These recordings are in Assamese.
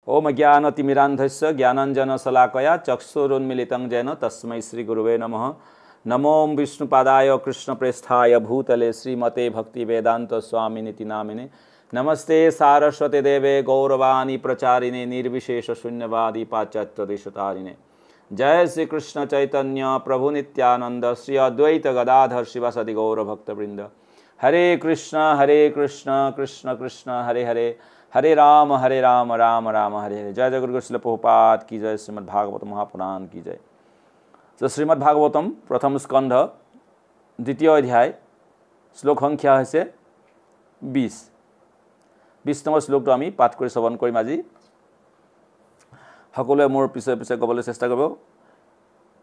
ओम ज्ञानतिमिरान्धस्य ज्ञानाञ्जनशलाकया चक्षुरुन्मीलितं येन तस्मै श्रीगुरुवे नमः। नमो विष्णुपादाय कृष्णप्रेष्ठाय भूतले श्रीमते भक्तिवेदान्तस्वामिनिति नामिने। नमस्ते सारस्वते देवे गौरवाणी प्रचारिणे निर्विशेषशून्यवादी पाश्चात्यदेशतारिणे। जय श्री कृष्ण चैतन्य प्रभु नित्यानंद श्री अद्वैत गदाधर शिवासदि गौरभक्तवृंद। हरे कृष्ण कृष्ण कृष्ण हरे हरे, हरे राम राम राम हरे हरे। जय जय गुरु श्रील प्रभुपाद की जय। श्रीमद् भागवत महापुराण की जय। तो श्रीमद् भागवतम प्रथम स्कंध द्वितीय अध्याय श्लोक संख्या है 20 নম্বৰ শ্লোকটো আমি পাঠ কৰি শ্ৰৱণ কৰিম আজি। সকলোৱে মোৰ পিছে পিছে ক'বলৈ চেষ্টা কৰিব।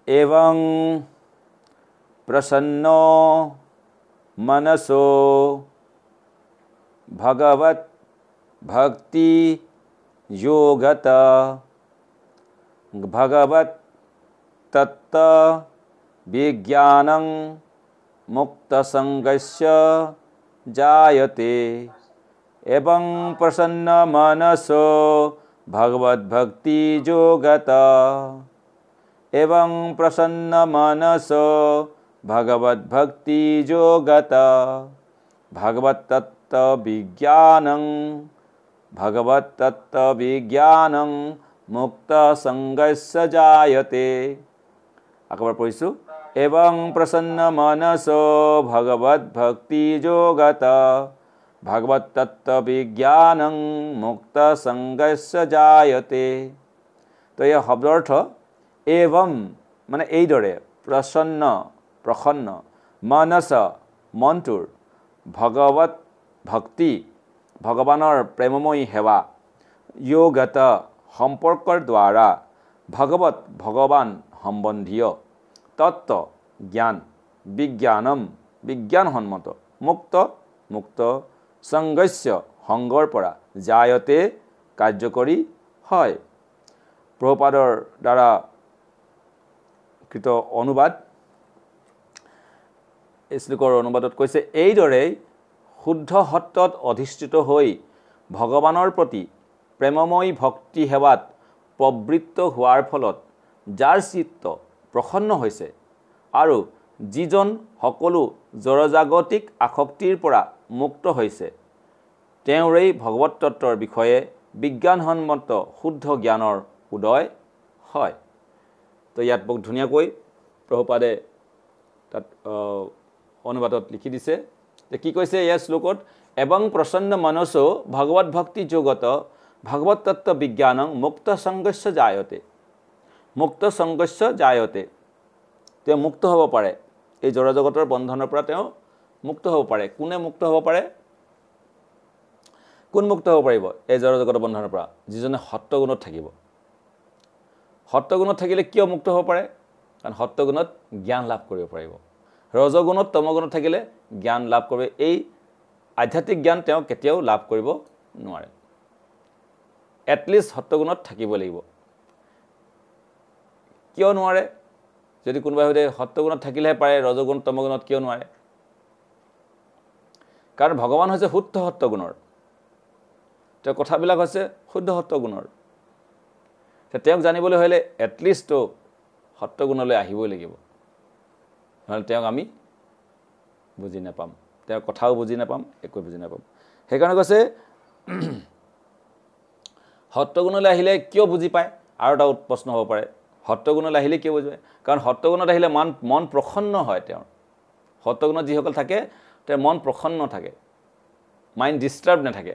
এৱং প্ৰসন্ন মনসো ভগৱত ভক্তি যোগত ভগৱত তত্ত্ব বিজ্ঞানং মুক্ত সংগস্য জায়তে। एवं प्रसन्न मनसो भगवत भक्ति योगत। एवं प्रसन्न मनसो भगवत भक्ति योगत भगवत तत्व विज्ञानं भगवत तत्व विज्ञानं मुक्त संगस्य जायते। अकबर पढ़िसु। एवं प्रसन्न मनसो भगवत भक्ति योगत भगवत तत्व विज्ञानं मुक्त संगस्य जायते। तो यह शब्दार्थ एवं माने এইদৰে प्रसन्न प्रसन्न मनस মনটোৰ भगवत भक्ति भगवाনৰ প্ৰেমময়ী সেৱা योगत সম্পৰ্কৰ দ্বাৰা भगवत भगवान সম্বন্ধীয় তত্ত্ব জ্ঞান বিজ্ঞানম বিজ্ঞানসন্মত মুক্ত মুক্ত সংগস্য সংগৰ পৰা জায়তে কাৰ্যকৰী হয়। প্ৰভুপাদৰ দ্বাৰা কৃত অনুবাদ। এই শ্লোকৰ অনুবাদত কৈছে এইদৰে শুদ্ধ সত্যত অধিষ্ঠিত হৈ ভগৱানৰ প্ৰতি প্ৰেমময়ী ভক্তি সেৱাত প্ৰবৃত্ত হোৱাৰ ফলত যাৰ চিত্ত প্ৰসন্ন হৈছে আৰু যিজন সকলো জড়জাগতিক আসক্তিৰ পৰা মুক্ত হৈছে তেওঁৰেই ভগৱত তত্ত্বৰ বিষয়ে বিজ্ঞানসন্মত শুদ্ধ জ্ঞানৰ উদয় হয়। তো ইয়াত বহুত ধুনীয়াকৈ প্ৰভুপাদে তাত অনুবাদত লিখি দিছে যে কি কৈছে এই শ্লোকত। এবং প্ৰসন্ন মনসো ভগৱত ভক্তি যোগত ভগৱত তত্ত্ব বিজ্ঞানং মুক্ত সংগস্য জায়তে। মুক্ত সংগস্য জায়তে তেওঁ মুক্ত হ'ব পাৰে, এই জড়জগতৰ বন্ধনৰ পৰা তেওঁ মুক্ত হ'ব পাৰে। কোনে মুক্ত হ'ব পাৰে? কোন মুক্ত হ'ব পাৰিব এই জড়জগতৰ বন্ধনৰ পৰা? যিজনে সত্যগুণত থাকিব। সত্যগুণত থাকিলে কিয় মুক্ত হ'ব পাৰে? কাৰণ সত্যগুণত জ্ঞান লাভ কৰিব পাৰিব। ৰজগুণত তমগুণত থাকিলে জ্ঞান লাভ কৰিব। এই আধ্যাত্মিক জ্ঞান তেওঁ কেতিয়াও লাভ কৰিব নোৱাৰে। এটলিষ্ট সত্যগুণত থাকিব লাগিব। কিয় নোৱাৰে? যদি কোনোবাই সোধে সত্যগুণত থাকিলেহে পাৰে, ৰজগুণ তমগুণত কিয় নোৱাৰে? কাৰণ ভগৱান হৈছে শুদ্ধ সত্যগুণৰ, তেওঁৰ কথাবিলাক হৈছে শুদ্ধ সত্যগুণৰ। তেওঁক জানিবলৈ হ'লে এটলিষ্ট সত্যগুণলৈ আহিবই লাগিব, নহ'লে তেওঁক আমি বুজি নাপাম, তেওঁৰ কথাও বুজি নাপাম, একো বুজি নাপাম। সেইকাৰণে কৈছে সত্যগুণলৈ আহিলে কিয় বুজি পায়? আৰু এটা প্ৰশ্ন হ'ব পাৰে, সত্যগুণলৈ আহিলে কিয় বুজি পায়? কাৰণ সত্যগুণত আহিলে মন প্ৰসন্ন হয় তেওঁৰ। সত্যগুণত যিসকল থাকে তেওঁৰ মন প্ৰসন্ন থাকে, মাইণ্ড ডিষ্টাৰ্ব নাথাকে।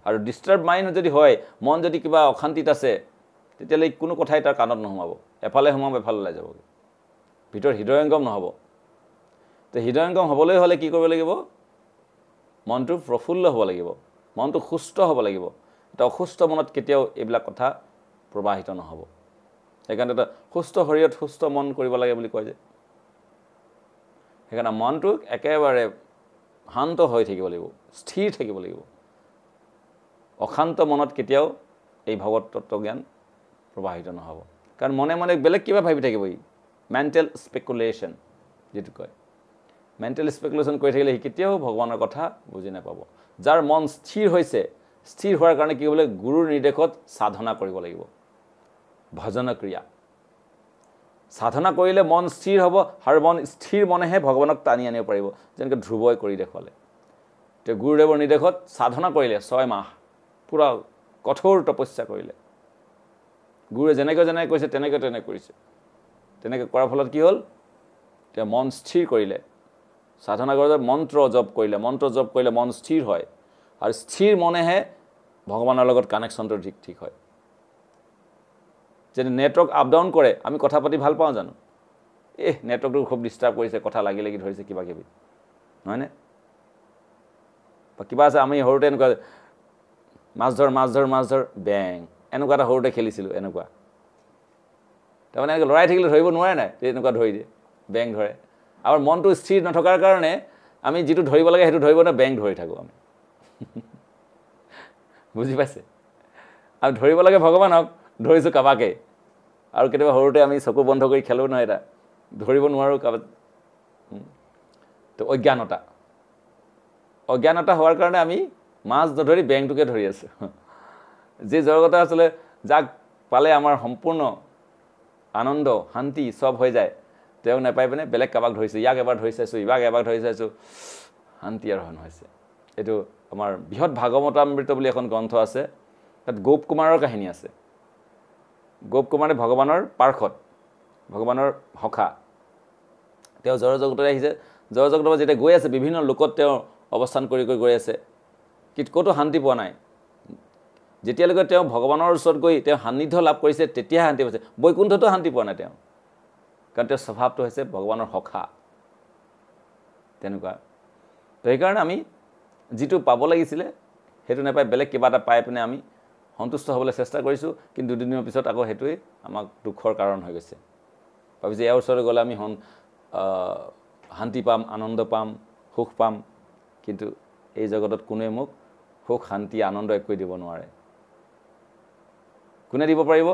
আৰু ডিষ্টাৰ্ব মাইণ্ড যদি হয়, মন যদি কিবা অশান্তিত আছে, তেতিয়াহ'লে কোনো কথাই তাৰ কাণত নোসোমাব, এফালে সোমাব এফালে ওলাই যাবগৈ, ভিতৰত হৃদয়ংগম নহ'ব। তো হৃদয়ংগম হ'বলৈ হ'লে কি কৰিব লাগিব? মনটো প্ৰফুল্ল হ'ব লাগিব, মনটো সুস্থ হ'ব লাগিব। এটা অসুস্থ মনত কেতিয়াও এইবিলাক কথা প্ৰবাহিত নহ'ব। সেইকাৰণে এটা সুস্থ শৰীৰত সুস্থ মন কৰিব লাগে বুলি কয় যে। সেইকাৰণে মনটো একেবাৰে শান্ত হৈ থাকিব লাগিব, স্থিৰ থাকিব লাগিব। অশান্ত মনত কেতিয়াও এই ভগৱত তত্ত্বজ্ঞান প্ৰবাহিত নহ'ব। কাৰণ মনে মনে বেলেগ কিবা ভাবি থাকিব। ই মেণ্টেল স্পেকুলেশ্যন যিটো কয়, মেণ্টেল স্পেকুলেশ্যন কৰি থাকিলে সি কেতিয়াও ভগৱানৰ কথা বুজি নাপাব। যাৰ মন স্থিৰ হৈছে, স্থিৰ হোৱাৰ কাৰণে কি হ'ব লাগে গুৰুৰ নিৰ্দেশত সাধনা কৰিব লাগিব ভজন ক্ৰিয়া সাধনা কৰিলে মন স্থিৰ হ'ব আৰু মন স্থিৰ মনেহে ভগৱানক টানি আনিব পাৰিব যেনেকৈ ধ্ৰুৱই কৰি দেখুৱালে তে গুৰুদেৱৰ নিৰ্দেশত সাধনা কৰিলে 6 মাহ পুৰা কঠোৰ তপস্যা কৰিলে গুৰুৱে যেনেকৈ কৈছে তেনেকৈ কৰিছে তেনেকৈ কৰাৰ ফলত কি হ'ল তে মন স্থিৰ কৰিলে সাধনা কৰোঁতে মন্ত্ৰ জপ কৰিলে মন স্থিৰ হয় আৰু স্থিৰ মনেহে ভগৱানৰ লগত কানেকশ্যনটো ঠিক হয় যেনে নেটৱৰ্ক আপ ডাউন কৰে আমি কথা পাতি ভাল পাওঁ জানো নেটৱৰ্কটো খুব ডিষ্টাৰ্ব কৰিছে কথা লাগি ধৰিছে কিবা কিবি নহয়নে বা কিবা আছে আমি সৰুতে এনেকুৱা মাছ ধৰ বেং এনেকুৱা এটা সৰুতে খেলিছিলোঁ এনেকুৱা তাৰমানে লৰাই থাকিলে ধৰিব নোৱাৰে নাই এনেকুৱা ধৰি দিয়ে বেং ধৰে আৰু মনটো স্থিৰ নথকাৰ কাৰণে আমি যিটো ধৰিব লাগে সেইটো ধৰিব না বেং ধৰি থাকোঁ আমি বুজি পাইছে আমি ধৰিব লাগে ভগৱানক ধৰিছোঁ কাবাকে আৰু কেতিয়াবা সৰুতে আমি চকু বন্ধ কৰি খেলোঁ নহয় এটা ধৰিব নোৱাৰোঁ কাবাক তো অজ্ঞানতা হোৱাৰ কাৰণে আমি মাছ নধৰি বেংটোকে ধৰি আছোঁ যি জগত আচলতে যাক পালে আমাৰ সম্পূৰ্ণ আনন্দ শান্তি সব হৈ যায় তেওঁ নাপাই পিনে বেলেগ কাবাক ধৰিছোঁ ইয়াক এবাৰ ধৰি চাইছোঁ ইবাক এবাৰ ধৰি চাইছোঁ শান্তি আৰু হৈছে এইটো আমাৰ বৃহৎ ভাগৱতামৃত বুলি এখন গ্ৰন্থ আছে তাত গোপ কুমাৰৰ কাহিনী আছে গোপ কুমাৰে ভগৱানৰ পাৰ্ষদ ভগৱানৰ সখা তেওঁ জড় জগতলৈ আহিছে জড় জগতৰ যেতিয়া গৈ আছে বিভিন্ন লোকত তেওঁ অৱস্থান কৰি গৈ আছে কিন্তু ক'তো শান্তি পোৱা নাই যেতিয়ালৈকে তেওঁ ভগৱানৰ ওচৰত গৈ তেওঁ সান্নিধ্য লাভ কৰিছে তেতিয়াহে শান্তি পাইছে বৈকুণ্ঠতো শান্তি পোৱা নাই তেওঁ কাৰণ তেওঁৰ স্বভাৱটো হৈছে ভগৱানৰ সখা তেনেকুৱা তো সেইকাৰণে আমি যিটো পাব লাগিছিলে সেইটো নাপাই বেলেগ কিবা এটা পাই পিনে আমি সন্তুষ্ট হ'বলৈ চেষ্টা কৰিছোঁ কিন্তু দুদিনৰ পিছত আকৌ সেইটোৱে আমাক দুখৰ কাৰণ হৈ গৈছে ভাবিছোঁ ইয়াৰ ওচৰলৈ গ'লে আমি শান্তি পাম আনন্দ পাম সুখ পাম কিন্তু এই জগতত কোনোৱে মোক সুখ শান্তি আনন্দ একোৱে দিব নোৱাৰে কোনে দিব পাৰিব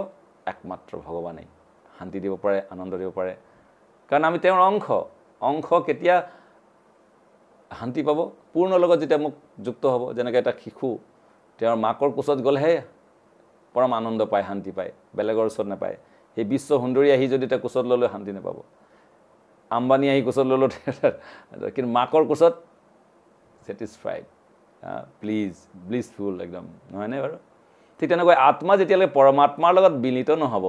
একমাত্ৰ ভগৱানেই শান্তি দিব পাৰে আনন্দ দিব পাৰে কাৰণ আমি তেওঁৰ অংশ কেতিয়া শান্তি পাব পূৰ্ণ লগত যেতিয়া মোক যুক্ত হ'ব যেনেকৈ এটা শিশু তেওঁৰ মাকৰ কোচত গ'লেহে পৰম আনন্দ পায় শান্তি পায় বেলেগৰ ওচৰত নাপায় সেই বিশ্ব সুন্দৰী আহি যদি তেওঁ কোচত ল'লেও শান্তি নাপাব আম্বানী আহি কোচত ল'লেও কিন্তু মাকৰ কোচত ছেটিছফাইড ব্লিছফুল একদম নহয়নে বাৰু ঠিক তেনেকৈ আত্মা যেতিয়ালৈকে পৰমাত্মাৰ লগত মিলিত নহ'ব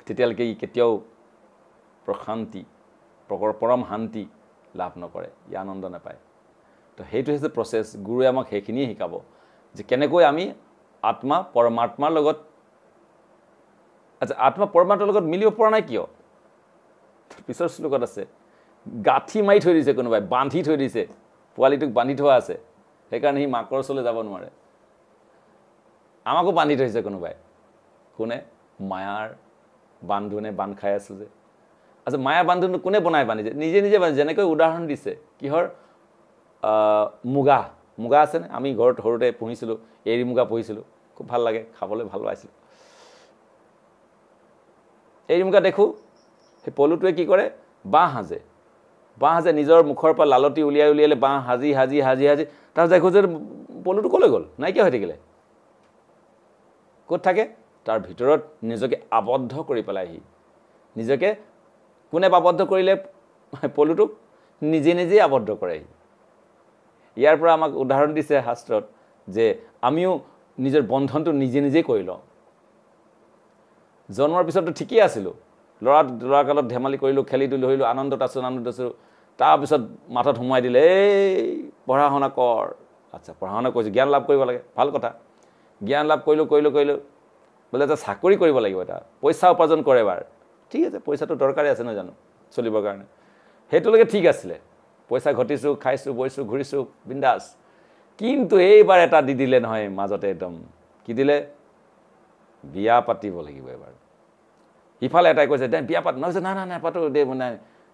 তেতিয়ালৈকে ই কেতিয়াও প্ৰশান্তি পৰম শান্তি লাভ নকৰে ই আনন্দ নাপায় তো সেইটো হৈছে প্ৰচেছ গুৰুৱে আমাক সেইখিনিয়ে শিকাব যে কেনেকৈ আমি আত্মা পৰমাত্মাৰ লগত আচ্ছা আত্মা পৰমাত্মাৰ লগত মিলিব পৰা নাই কিয় পিছৰ শ্লোকত আছে গাঁঠি মাৰি থৈ দিছে কোনোবাই বান্ধি থৈ দিছে পোৱালিটোক বান্ধি থোৱা আছে সেইকাৰণে সি মাকৰ ওচৰলৈ যাব নোৱাৰে আমাকো বান্ধি থৈছে কোনোবাই কোনে মায়াৰ বান্ধোনে বান্ধ খাই আছোঁ যে আচ্ছা মায়াৰ বান্ধোন কোনে বনাই বান্ধিছে নিজে বান্ধি যেনেকৈ উদাহৰণ দিছে কিহৰ মুগা আছেনে আমি ঘৰত সৰুতে পুহিছিলোঁ এৰী মুগা পুহিছিলোঁ খুব ভাল লাগে খাবলৈ ভাল পাইছিলোঁ এৰী মুগা দেখোঁ সেই পলুটোৱে কি কৰে বাঁহ সাজে নিজৰ মুখৰ পৰা লালতি উলিয়ালে বাঁহ সাজি তাৰপিছত দেখোঁ যে পলুটো ক'লৈ গ'ল নাইকিয়া হৈ থাকিলে ক'ত থাকে তাৰ ভিতৰত নিজকে আবদ্ধ কৰি পেলাইহি নিজকে কোনে আবদ্ধ কৰিলে পলুটোক নিজে আবদ্ধ কৰেহি ইয়াৰ পৰা আমাক উদাহৰণ দিছে শাস্ত্ৰত যে আমিও নিজৰ বন্ধনটো নিজে কৰি লওঁ জন্মৰ পিছততো ঠিকেই আছিলোঁ ল'ৰা কালত ধেমালি কৰিলোঁ খেলি ধৰিলোঁ আনন্দত আছোঁ তাৰপিছত মাথাত সোমাই দিলে এই পঢ়া শুনা কৰ আচ্ছা পঢ়া শুনা কৰিছোঁ জ্ঞান লাভ কৰিব লাগে ভাল কথা জ্ঞান লাভ কৰিলোঁ বোলে এটা চাকৰি কৰিব লাগিব এটা পইচা উপাৰ্জন কৰে এবাৰ ঠিক আছে পইচাটো দৰকাৰী আছে নহয় জানো চলিবৰ কাৰণে সেইটোলৈকে ঠিক আছিলে পইচা ঘটিছোঁ খাইছোঁ বৈছোঁ ঘূৰিছোঁ বিন্দাছ কিন্তু এইবাৰ এটা দি দিলে নহয় মাজতে একদম কি দিলে বিয়া পাতিব লাগিব এবাৰ ইফালে এটাই কৈছে দে বিয়া পাত নহয় না নাপাতো দে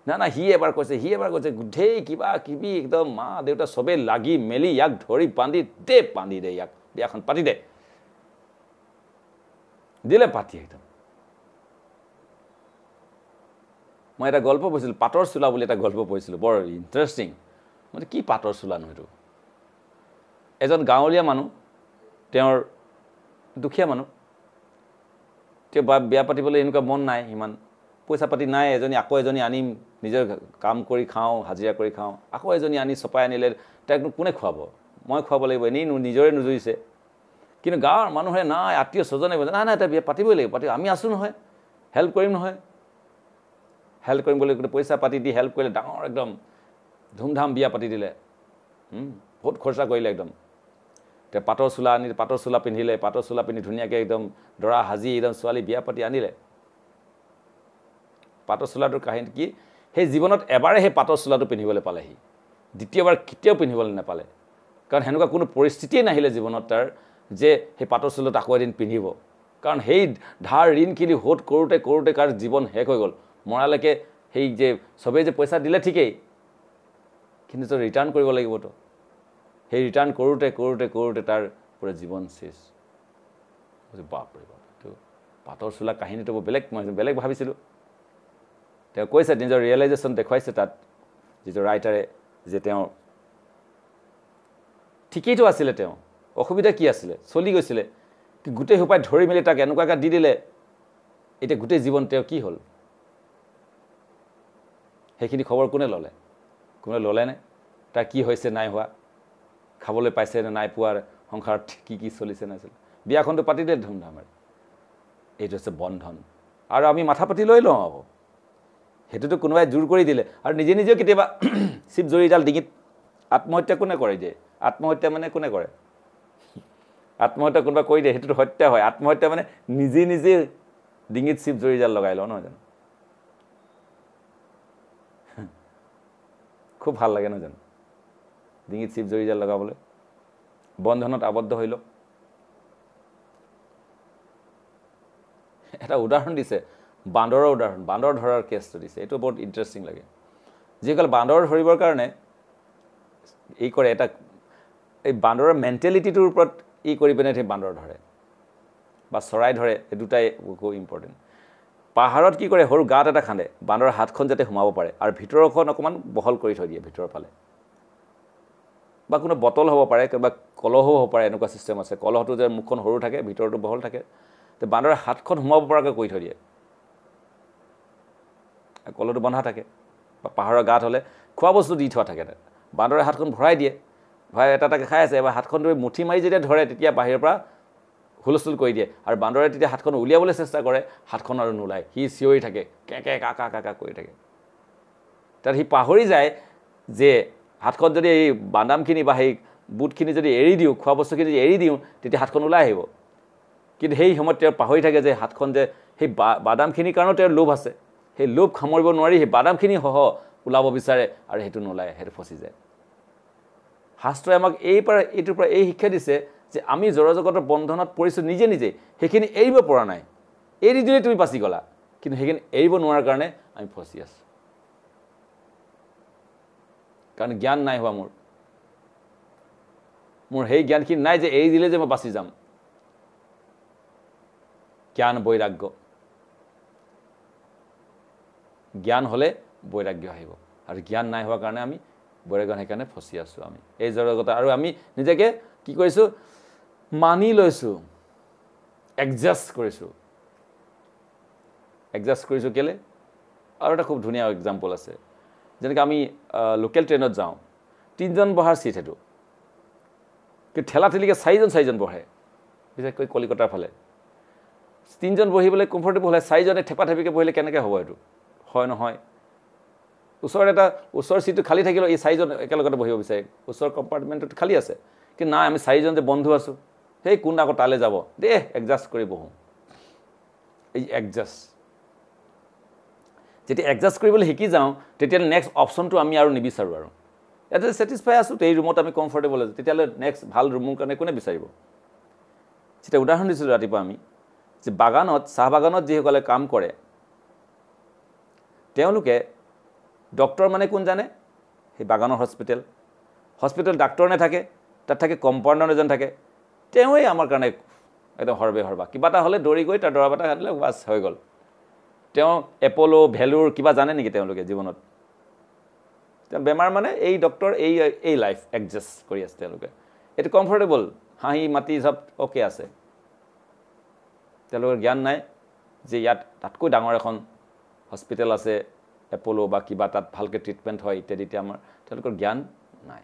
না সি এবাৰ কৈছে গোটেই কিবা কিবি একদম মা দেউতা চবেই লাগি মেলি ইয়াক ধৰি বান্ধি দে ইয়াক বিয়াখন পাতি দে দিলে পাতি একদম মই এটা গল্প পঢ়িছিলোঁ পাটৰ চোলা বুলি এটা গল্প পঢ়িছিলোঁ বৰ ইণ্টাৰেষ্টিং মানে কি পাটৰ চোলানো এইটো এজন গাঁৱলীয়া মানুহ তেওঁৰ দুখীয়া মানুহ তেওঁ বিয়া পাতিবলৈ এনেকুৱা মন নাই ইমান পইচা পাতি নাই আকৌ এজনী আনিম নিজৰ কাম কৰি খাওঁ হাজিৰা কৰি খাওঁ আকৌ এজনী আনি চপাই আনিলে তাক কোনে খুৱাব মই খুৱাব লাগিব এনেই নিজৰে নুজুৰিছে কিন্তু গাঁৱৰ মানুহে নাই আত্মীয় স্বজনে নাই নাই তাই বিয়া পাতিবই লাগিব আমি আছোঁ নহয় হেল্প কৰিম নহয় হেল্প কৰিম বুলি পইচা পাতি দি হেল্প কৰিলে ডাঙৰ একদম ধুমধাম বিয়া পাতি দিলে বহুত খৰচা কৰিলে একদম তে পাটৰ চোলা পিন্ধিলে পাটৰ চোলা পিন্ধি ধুনীয়াকৈ একদম দৰা সাজি একদম ছোৱালী বিয়া পাতি আনিলে পাটৰ চোলাটোৰ কাহিনী কি সেই জীৱনত এবাৰে সেই পাটৰ চোলাটো পিন্ধিবলৈ পালেহি দ্বিতীয়বাৰ কেতিয়াও পিন্ধিবলৈ নাপালে কাৰণ সেনেকুৱা কোনো পৰিস্থিতিয়ে নাহিলে জীৱনত তাৰ যে সেই পাটৰ চোলাটো আকৌ এদিন পিন্ধিব কাৰণ সেই ধাৰ ঋণখিনি শোধ কৰোঁতে কৰোঁতে কাৰ জীৱন শেষ হৈ গ'ল মৰালৈকে সেই যে চবেই যে পইচা দিলে ঠিকেই কিন্তু তো ৰিটাৰ্ণ কৰিব লাগিবতো সেই ৰিটাৰ্ণ কৰোঁতে কৰোঁতে কৰোঁতে তাৰ পুৰা জীৱন শেষ বাপৰে বাপ এইটো পাটৰ চোলা কাহিনীটো মই বেলেগ ভাবিছিলোঁ তেওঁ কৈছে নিজৰ ৰিয়েলাইজেশ্যন দেখুৱাইছে তাত যিটো ৰাইটাৰে যে তেওঁ ঠিকেইতো আছিলে তেওঁ অসুবিধা কি আছিলে চলি গৈছিলে কি গোটেই সোপাই ধৰি মেলি তাক এনেকুৱাকৈ দি দিলে এতিয়া গোটেই জীৱন তেওঁ কি হ'ল সেইখিনি খবৰ কোনে ল'লেনে তাৰ কি হৈছে নাই হোৱা খাবলৈ পাইছে নে নাই পোৱাৰ সংসাৰত কি চলিছে নাছিল বিয়াখনটো পাতি দিলে ধুমধামেৰে এইটো হৈছে বন্ধন আৰু আমি মাথা পাতি লৈ লওঁ আকৌ সেইটোতো কোনোবাই জোৰ কৰি দিলে আৰু নিজে নিজেও কেতিয়াবা চিপ জৰিডাল ডিঙিত আত্মহত্যা কোনে কৰে দিয়ে আত্মহত্যা মানে কোনে কৰে আত্মহত্যা কোনোবা কৰি দিয়ে সেইটোতো হত্যা হয় আত্মহত্যা মানে নিজে নিজে ডিঙিত চিপ জৰিডাল লগাই লওঁ নহয় জানো খুব ভাল লাগে নহয় জানো ডিঙিত চিপ জৰিডাল লগাবলৈ বন্ধনত আবদ্ধ হৈ লওক এটা উদাহৰণ দিছে বান্দৰৰ উদাহৰণ বান্দৰ ধৰাৰ কেছটো দিছে এইটো বহুত ইণ্টাৰেষ্টিং লাগে যিসকল বান্দৰ ধৰিবৰ কাৰণে এই কৰে এটা এই বান্দৰৰ মেণ্টেলিটিটোৰ ওপৰত কৰি পিনে সেই বান্দৰ ধৰে বা চৰাই ধৰে এই দুটাই খুব ইম্পৰ্টেণ্ট পাহাৰত কি কৰে সৰু গাঁত এটা খান্দে বান্দৰৰ হাতখন যাতে সোমাব পাৰে আৰু ভিতৰখন অকণমান বহল কৰি থৈ দিয়ে ভিতৰৰ ফালে বা কোনো বটল হ'ব পাৰে বা কলহো হ'ব পাৰে এনেকুৱা ছিষ্টেম আছে কলহটো যে মুখখন সৰু থাকে ভিতৰটো বহল থাকে তো বান্দৰৰ হাতখন সোমাব পৰাকৈ কৰি থৈ দিয়ে কলহটো বন্ধা থাকে বা পাহাৰৰ গাঁত হ'লে খোৱা বস্তু দি থোৱা থাকে বান্দৰে হাতখন ভৰাই দিয়ে ভৰাই এটা খাই আছে এবাৰ হাতখন ধৰি মুঠি মাৰি যেতিয়া ধৰে তেতিয়া বাহিৰৰ পৰা হুলস্থুল কৰি দিয়ে আৰু বান্দৰে তেতিয়া হাতখন উলিয়াবলৈ চেষ্টা কৰে হাতখন আৰু নোলায় সি চিঞৰি থাকে কেকে কাকা কাকা কৰি থাকে তাত সি পাহৰি যায় যে হাতখন যদি এই বাদামখিনি বা সেই বুটখিনি যদি এৰি দিওঁ খোৱা বস্তুখিনি যদি এৰি দিওঁ তেতিয়া হাতখন ওলাই আহিব কিন্তু সেই সময়ত তেওঁ পাহৰি থাকে যে হাতখন যে সেই বাদামখিনিৰ কাৰণেও তেওঁৰ লোভ আছে সেই লোভ সামৰিব নোৱাৰি সেই বাদামখিনি সহ ওলাব বিচাৰে আৰু সেইটো নোলায় সেইটো ফচি যায় শাস্ত্ৰই আমাক এইটোৰ পৰা এই শিক্ষা দিছে যে আমি জড়জগতৰ বন্ধনত পৰিছোঁ নিজে নিজে সেইখিনি এৰিব পৰা নাই এৰি দিলে তুমি বাচি গ'লা কিন্তু সেইখিনি এৰিব নোৱাৰাৰ কাৰণে আমি ফচি আছোঁ কাৰণ জ্ঞান নাই হোৱা মোৰ সেই জ্ঞানখিনি নাই যে এৰি দিলে যে মই বাচি যাম জ্ঞান বৈৰাগ্য জ্ঞান হ'লে বৈৰাগ্য আহিব আৰু জ্ঞান নাই হোৱাৰ কাৰণে আমি বৈৰাগ্য সেইকাৰণে ফচি আছোঁ আমি এই জড়জগত আৰু আমি নিজকে কি কৰিছোঁ মানি লৈছোঁ এডজাষ্ট কৰিছোঁ কেলে আৰু এটা খুব ধুনীয়া এক্সাম্পল আছে যেনেকৈ আমি লোকেল ট্ৰেইনত যাওঁ 3জন বহাৰ চিট সেইটো কিন্তু ঠেলাঠেলিকৈ 4জন বহে বিশেষকৈ কলিকতাৰ ফালে 3জন বহিবলৈ কমফৰ্টেবল হয় 4জনে থেপাথেপিকৈ বহিলে কেনেকৈ হ'ব এইটো হয় নহয় ওচৰৰ চিটটো খালী থাকিলেও এই 4জন একেলগতে বহিব বিচাৰে ওচৰৰ কম্পাৰ্টমেণ্টত খালী আছে কিন্তু নাই আমি 4জন যে বন্ধু আছোঁ সেই কোন আকৌ তালৈ যাব দেই এডজাষ্ট কৰি বহোঁ এই এডজাষ্ট যেতিয়া এডজাষ্ট কৰিবলৈ শিকি যাওঁ তেতিয়াহ'লে নেক্সট অপশ্যনটো আমি আৰু নিবিচাৰোঁ আৰু ইয়াতে ছেটিছফাই আছোঁ এই ৰুমত আমি কমফৰ্টেবল আছোঁ তেতিয়াহ'লে নেক্সট ভাল ৰুমৰ কাৰণে কোনে বিচাৰিব যেতিয়া উদাহৰণ দিছিলোঁ ৰাতিপুৱা আমি যে চাহ বাগানত যিসকলে কাম কৰে তেওঁলোকে ডক্টৰ মানে কোন জানে সেই বাগানৰ হস্পিটেল ডাক্তৰ নাথাকে তাত থাকে কম্পাউণ্ডাৰ এজন থাকে তেওঁৱেই আমাৰ কাৰণে একদম সৰ্বা কিবা এটা হ'লে দৌৰি গৈ তাৰ দৰৱ এটা আনিলে বাছ হৈ গ'ল তেওঁ এপ'ল' ভেলুৰ কিবা জানে নেকি তেওঁলোকে জীৱনত তেওঁ বেমাৰ মানে এই ডক্টৰ এই লাইফ এডজাষ্ট কৰি আছে তেওঁলোকে এইটো কমফৰ্টেবল হাঁহি মাতি চব অ'কে আছে, তেওঁলোকৰ জ্ঞান নাই যে ইয়াত তাতকৈ ডাঙৰ এখন হস্পিটেল আছে, এপ'লো বা কিবা, তাত ভালকৈ ট্ৰিটমেণ্ট হয় ইত্যাদি। এতিয়া আমাৰ তেওঁলোকৰ জ্ঞান নাই।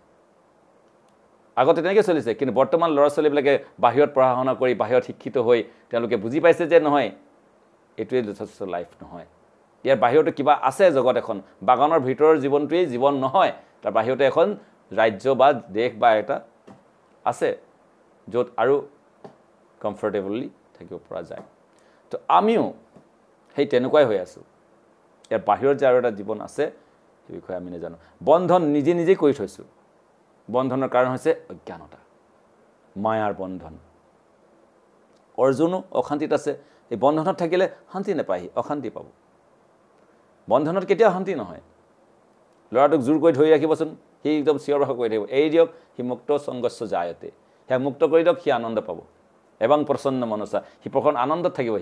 আগতে তেনেকৈ চলিছে, কিন্তু বৰ্তমান ল'ৰা ছোৱালীবিলাকে বাহিৰত পঢ়া শুনা কৰি বাহিৰত শিক্ষিত হৈ তেওঁলোকে বুজি পাইছে যে নহয়, এইটোৱে যথেষ্ট লাইফ নহয়, ইয়াৰ বাহিৰতো কিবা আছে, জগত এখন, বাগানৰ ভিতৰৰ জীৱনটোৱেই জীৱন নহয়, তাৰ বাহিৰতে এখন ৰাজ্য বা দেশ বা এটা আছে য'ত আৰু কমফৰ্টেবলি থাকিব পৰা যায়। তো আমিও সেই তেনেকুৱাই হৈ আছোঁ। ইয়াৰ বাহিৰত যে আৰু এটা জীৱন আছে সেই বিষয়ে আমি নাজানো। বন্ধন নিজে নিজেই কৰি থৈছোঁ। বন্ধনৰ কাৰণ হৈছে অজ্ঞানতা, মায়াৰ বন্ধন। অৰ্জুনো অশান্তিত আছে, এই বন্ধনত থাকিলে শান্তি নাপায়, অশান্তি পাব। বন্ধনত কেতিয়াও শান্তি নহয়। ল'ৰাটোক জোৰ কৰি ধৰি ৰাখিবচোন, সি একদম চিঞৰ বাখৰ কৰি থাকিব, এৰি দিয়ক, সি মুক্ত সংগস্য জায়তে, সেয়া মুক্ত কৰি দিয়ক, সি আনন্দ পাব। এবং প্ৰসন্ন মনসা, সি প্ৰসন্ন আনন্দত থাকিব।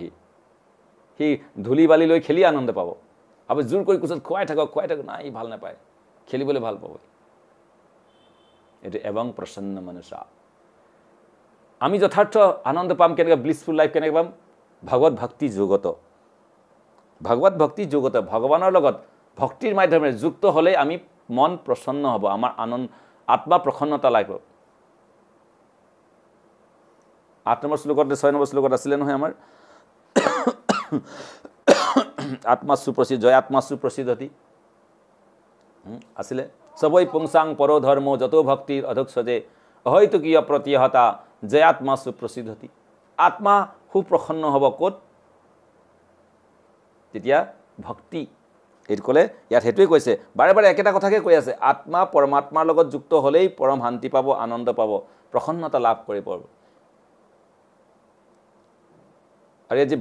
সি ধূলি বালি লৈ খেলি আনন্দ পাব। আপুনি জোৰ কৰি কোচত খুৱাই থাকক, নাই, সি ভাল নাপায়, খেলিবলৈ ভাল পাব। এইটো এবং প্ৰসন্ন মনসা। আমি যথাৰ্থ আনন্দ পাম কেনেকৈ, ব্লিছফুল লাইফ কেনেকৈ পাম? ভগৱত ভক্তি যোগত। ভগৱত ভক্তি যোগত, ভগৱানৰ লগত ভক্তিৰ মাধ্যমেৰে যুক্ত হ'লেই আমি মন প্ৰসন্ন হ'ব, আমাৰ আত্মা প্ৰসন্নতা লাগিব। 8 নম্বৰ শ্লোকত, 6 নম্বৰ শ্লোকত আছিলে নহয় আমাৰ, আত্মা সুপ্ৰসিদ্ধ, জয় আত্মা সুপ্ৰসিদ্ধতি আছিলে। সবৈ পুংসাং পৰো ধৰ্ম যত ভক্তিৰ অধোক্ষজে অহৈতুকীয় প্ৰতিহতা জয় আত্মা সুপ্ৰসিদ্ধতি। আত্মা সুপ্ৰসন্ন হ'ব ক'ত? তেতিয়া ভক্তি। এইটো ক'লে ইয়াত সেইটোৱে কৈছে, বাৰে বাৰে একেটা কথাকে কৈ আছে, আত্মা পৰমাত্মাৰ লগত যুক্ত হ'লেই পৰম শান্তি পাব, আনন্দ পাব, প্ৰসন্নতা লাভ কৰিব। আৰু এই যে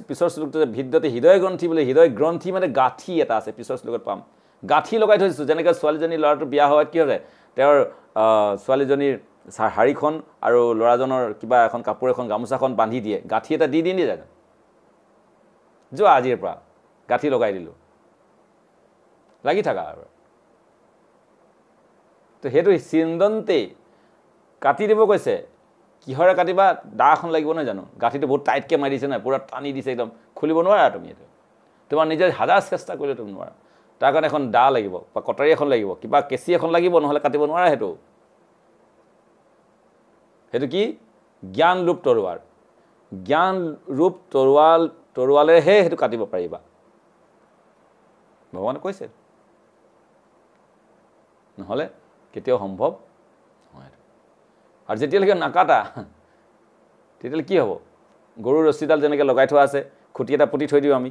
পিছৰ শ্লোকটো যে ভিদ্যতে হৃদয় গ্ৰন্থি বোলে, হৃদয় গ্ৰন্থি মানে গাঁঠি এটা আছে, পিছৰ শ্লোকত পাম। গাঁঠি লগাই থৈছোঁ, যেনেকৈ ছোৱালীজনী ল'ৰাটো বিয়া হোৱাত কি হয়, তেওঁৰ ছোৱালীজনীৰ শাৰীখন আৰু ল'ৰাজনৰ কিবা এখন কাপোৰ এখন গামোচাখন বান্ধি দিয়ে, গাঁঠি এটা দি দিয়ে জানো, যোৱা আজিৰ পৰা গাঁঠি লগাই দিলোঁ, লাগি থাকা আৰু। তো সেইটো চিন্দন্তেই কাটি দিব কৈছে। কিহৰে কাটিবা? দা এখন লাগিব নহয় জানো? গাঁঠিটো বহুত টাইটকৈ মাৰি দিছে নহয়, পূৰা টানি দিছে, একদম খুলিব নোৱাৰা তুমি। এইটো তোমাৰ নিজে হাজাৰ চেষ্টা কৰিলে তুমি নোৱাৰা। তাৰ কাৰণে এখন দা লাগিব বা কটাৰী এখন লাগিব, কিবা কেঁচি এখন লাগিব, নহ'লে কাটিব নোৱাৰা। সেইটো কি? জ্ঞান ৰূপ তৰোৱাল। জ্ঞান ৰূপ তৰোৱালেৰেহে সেইটো কাটিব পাৰিবা, ভগৱানে কৈছে, নহ'লে কেতিয়াও সম্ভৱ নহয়। আৰু যেতিয়ালৈকে নাকাটা তেতিয়াহ'লে কি হ'ব? গৰুৰ ৰছীডাল যেনেকৈ লগাই থোৱা আছে, খুঁটি এটা পুতি থৈ দিওঁ আমি,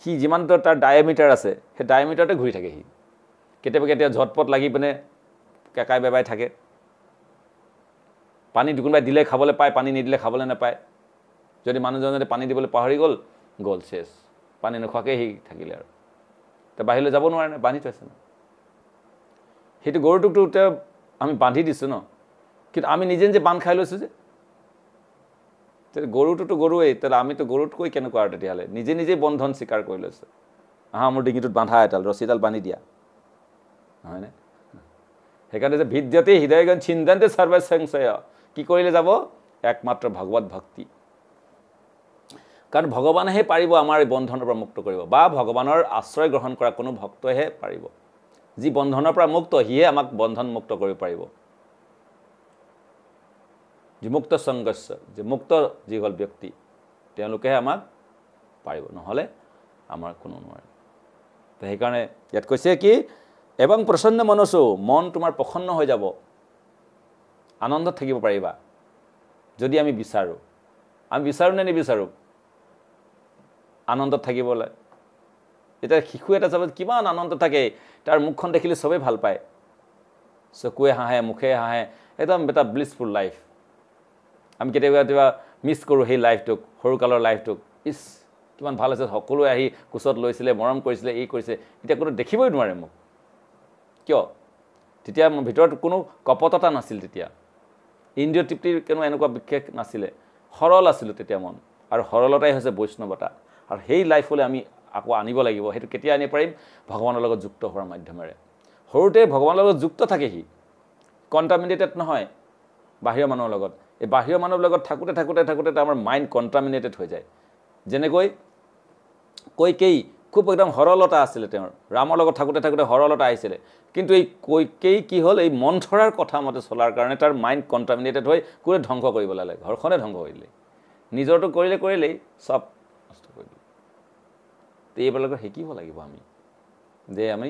সি যিমানটো তাৰ ডায়েমিটাৰ আছে সেই ডায়েমিটাৰতে ঘূৰি থাকে। সি কেতিয়াবা ঝটপট লাগি পিনে কেকাই বেবাই থাকে। পানী কোনোবাই দিলে খাবলৈ পায়, পানী নিদিলে খাবলৈ নাপায়। যদি মানুহজন যদি পানী দিবলৈ পাহৰি গ'ল চেছ, পানী নোখোৱাকৈ সি থাকিলে আৰু তে বাহিৰলৈ যাব নোৱাৰে, বান্ধি থৈছে ন। সেইটো গৰুটোকতো তেওঁ আমি বান্ধি দিছোঁ ন, কিন্তু আমি নিজে নিজে বান্ধ খাই লৈছোঁ যে। গৰুটোতো গৰুৱেই, তেতিয়াহ'লে আমিতো গৰুতকৈ কেনেকুৱা আৰু তেতিয়াহ'লে নিজে নিজেই বন্ধন স্বীকাৰ কৰি লৈছোঁ। মোৰ ডিঙিটোত বান্ধা এডাল ৰছীডাল বান্ধি দিয়া, নহয়নে? সেইকাৰণে যে ভিদ্যতে হৃদয়গণ চিন্তন্তে সৰ্বে সংশয়, কি কৰিলে যাব? একমাত্ৰ ভগৱত ভক্তি। কাৰণ ভগৱানেহে পাৰিব আমাৰ এই বন্ধনৰ পৰা মুক্ত কৰিব, বা ভগৱানৰ আশ্ৰয় গ্ৰহণ কৰা কোনো ভক্তইহে পাৰিব। যি বন্ধনৰ পৰা মুক্ত, সিহে আমাক বন্ধন মুক্ত কৰিব পাৰিব। যি মুক্ত সংগস্য, যে মুক্ত যিসকল ব্যক্তি, তেওঁলোকেহে আমাক পাৰিব, নহ'লে আমাৰ কোনো নোৱাৰে। তো সেইকাৰণে ইয়াত কৈছে কি? এবং প্ৰসন্ন মনসো, মন তোমাৰ প্ৰসন্ন হৈ যাব, আনন্দত থাকিব পাৰিবা যদি আমি বিচাৰোঁ। আমি বিচাৰোঁ নে নিবিচাৰোঁ আনন্দত থাকিবলৈ? এতিয়া শিশু এটা চাব কিমান আনন্দ থাকে, তাৰ মুখখন দেখিলে চবেই ভাল পায়, চকুৱে হাঁহে, মুখে হাঁহে, একদম এটা ব্লিছফুল লাইফ। আমি কেতিয়াবা মিছ কৰোঁ সেই লাইফটোক, সৰুকালৰ লাইফটোক। ইছ কিমান ভাল আছে, সকলোৱে আহি কোচত লৈছিলে, মৰম কৰিছিলে, এই কৰিছে। এতিয়া কোনো দেখিবই নোৱাৰে মোক। কিয়? তেতিয়া মোৰ ভিতৰত কোনো কপটতা নাছিল। তেতিয়া ইন্দ্ৰিয় তৃপ্তিৰ কোনো এনেকুৱা বিশেষ নাছিলে, সৰল আছিলোঁ তেতিয়া মন। আৰু সৰলতাই হৈছে বৈষ্ণৱতা। আৰু সেই লাইফলৈ আমি আকৌ আনিব লাগিব। সেইটো কেতিয়া আনিব পাৰিম? ভগৱানৰ লগত যুক্ত হোৱাৰ মাধ্যমেৰে। সৰুতে ভগৱানৰ লগত যুক্ত থাকে, সি কণ্টামিনেটেড নহয়। বাহিৰৰ মানুহৰ লগত এই বাহিৰৰ মানুহৰ লগত থাকোঁতে থাকোঁতে থাকোঁতে আমাৰ মাইণ্ড কণ্টামিনেটেড হৈ যায় যেনেকৈ কৈকেয়ী খুব একদম সৰলতা আছিলে তেওঁৰ ৰামৰ লগত থাকোঁতে থাকোঁতে সৰলতা আহিছিলে কিন্তু এই কৈকেয়ী কি হ'ল এই মন্থৰাৰ কথা মতে চলাৰ কাৰণে তাৰ মাইণ্ড কণ্টামিনেটেড হৈ কোনে ধ্বংস কৰিব লাগে ঘৰখনে ধ্বংস কৰিলে নিজৰটো কৰিলেই চব নষ্ট কৰি দিলে এইবিলাকৰ শিকিব লাগিব আমি যে আমি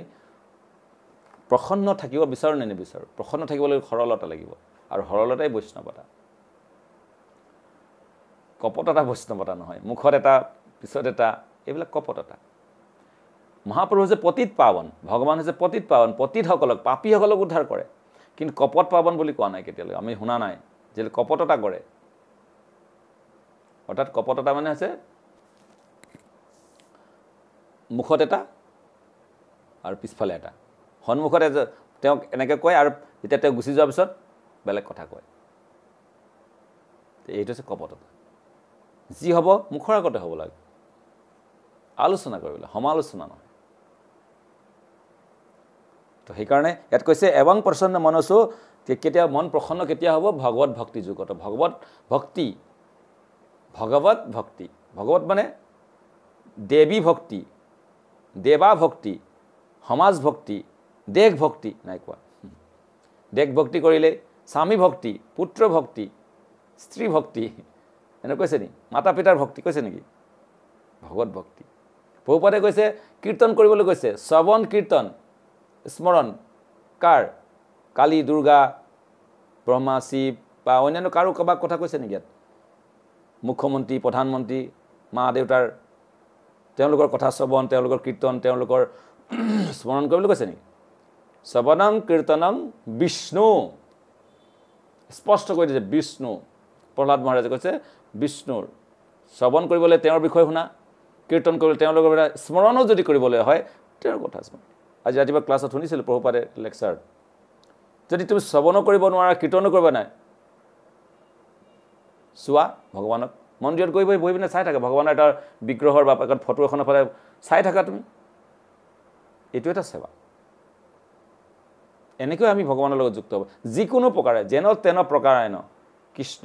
প্ৰসন্ন থাকিব বিচাৰোঁ নে নিবিচাৰোঁ প্ৰসন্ন থাকিবলৈ সৰলতা লাগিব আৰু সৰলতাই বৈষ্ণৱতা কপটতা বৈষ্ণৱতা নহয় মুখত এটা পিছত এটা এইবিলাক কপটতা মহাপ্ৰভু হৈছে পতিত পাৱন ভগৱান হৈছে পতিত পাৱন পতিতসকলক পাপীসকলক উদ্ধাৰ কৰে কিন্তু কপট পাৱন বুলি কোৱা নাই কেতিয়ালৈ আমি শুনা নাই যে কপটতা কৰে অৰ্থাৎ কপটতা মানে হৈছে মুখত এটা আৰু পিছফালে এটা সন্মুখতে তেওঁক এনেকৈ কয় আৰু যেতিয়া তেওঁ গুচি যোৱাৰ পিছত বেলেগ কথা কয় এইটো হৈছে কপটতা যি হ'ব মুখৰ আগতে হ'ব লাগে আলোচনা কৰিবলৈ সমালোচনা নহয় তো সেইকাৰণে ইয়াত কৈছে এবং প্ৰসন্ন মনসো কেতিয়া মন প্ৰসন্ন কেতিয়া হ'ব ভগৱত ভক্তি যুগত ভগৱত ভক্তি ভগৱত মানে দেৱী ভক্তি দেৱা ভক্তি সমাজ ভক্তি দেশ ভক্তি নাই কোৱা দেশ ভক্তি কৰিলে স্বামী ভক্তি পুত্ৰ ভক্তি স্ত্ৰী ভক্তি এনে কৈছে নি মাতা পিতাৰ ভক্তি কৈছে নেকি ভগৱত ভক্তি প্ৰভুপাদে কৈছে কীৰ্তন কৰিবলৈ কৈছে শ্ৰৱণ কীৰ্তন স্মৰণ কাৰ কালী দুৰ্গা ব্ৰহ্মা শিৱ বা অন্যান্য কাৰো কাৰোবাক কথা কৈছে নেকি ইয়াত মুখ্যমন্ত্ৰী প্ৰধানমন্ত্ৰী মা দেউতাৰ তেওঁলোকৰ কথা শ্ৰৱণ তেওঁলোকৰ কীৰ্তন তেওঁলোকৰ স্মৰণ কৰিবলৈ কৈছে নেকি শ্ৰৱণং কীৰ্তনং বিষ্ণু স্পষ্ট কৰি দিছে বিষ্ণু প্ৰহ্লাদ মহাৰাজে কৈছে বিষ্ণুৰ শ্ৰৱণ কৰিবলৈ তেওঁৰ বিষয়ে শুনা কীৰ্তন কৰিবলৈ তেওঁলোকৰ স্মৰণো যদি কৰিবলৈ হয় তেওঁৰ কথা স্মৰণ আজি ৰাতিপুৱা ক্লাছত শুনিছিলোঁ প্ৰভুপাদে লেকচাৰ যদি তুমি শ্ৰৱণো কৰিব নোৱাৰা কীৰ্তনো কৰিব নাই চোৱা ভগৱানক মন্দিৰত গৈ বহি পিনে চাই থাকা ভগৱানৰ এটা বিগ্ৰহৰ বা এখন ফটো এখনৰ ফালে চাই থাকা তুমি এইটো এটা সেৱা এনেকৈ আমি ভগৱানৰ লগত যুক্ত হ'ব যিকোনো প্ৰকাৰে যেন তেন প্ৰকাৰেণ কৃষ্ণ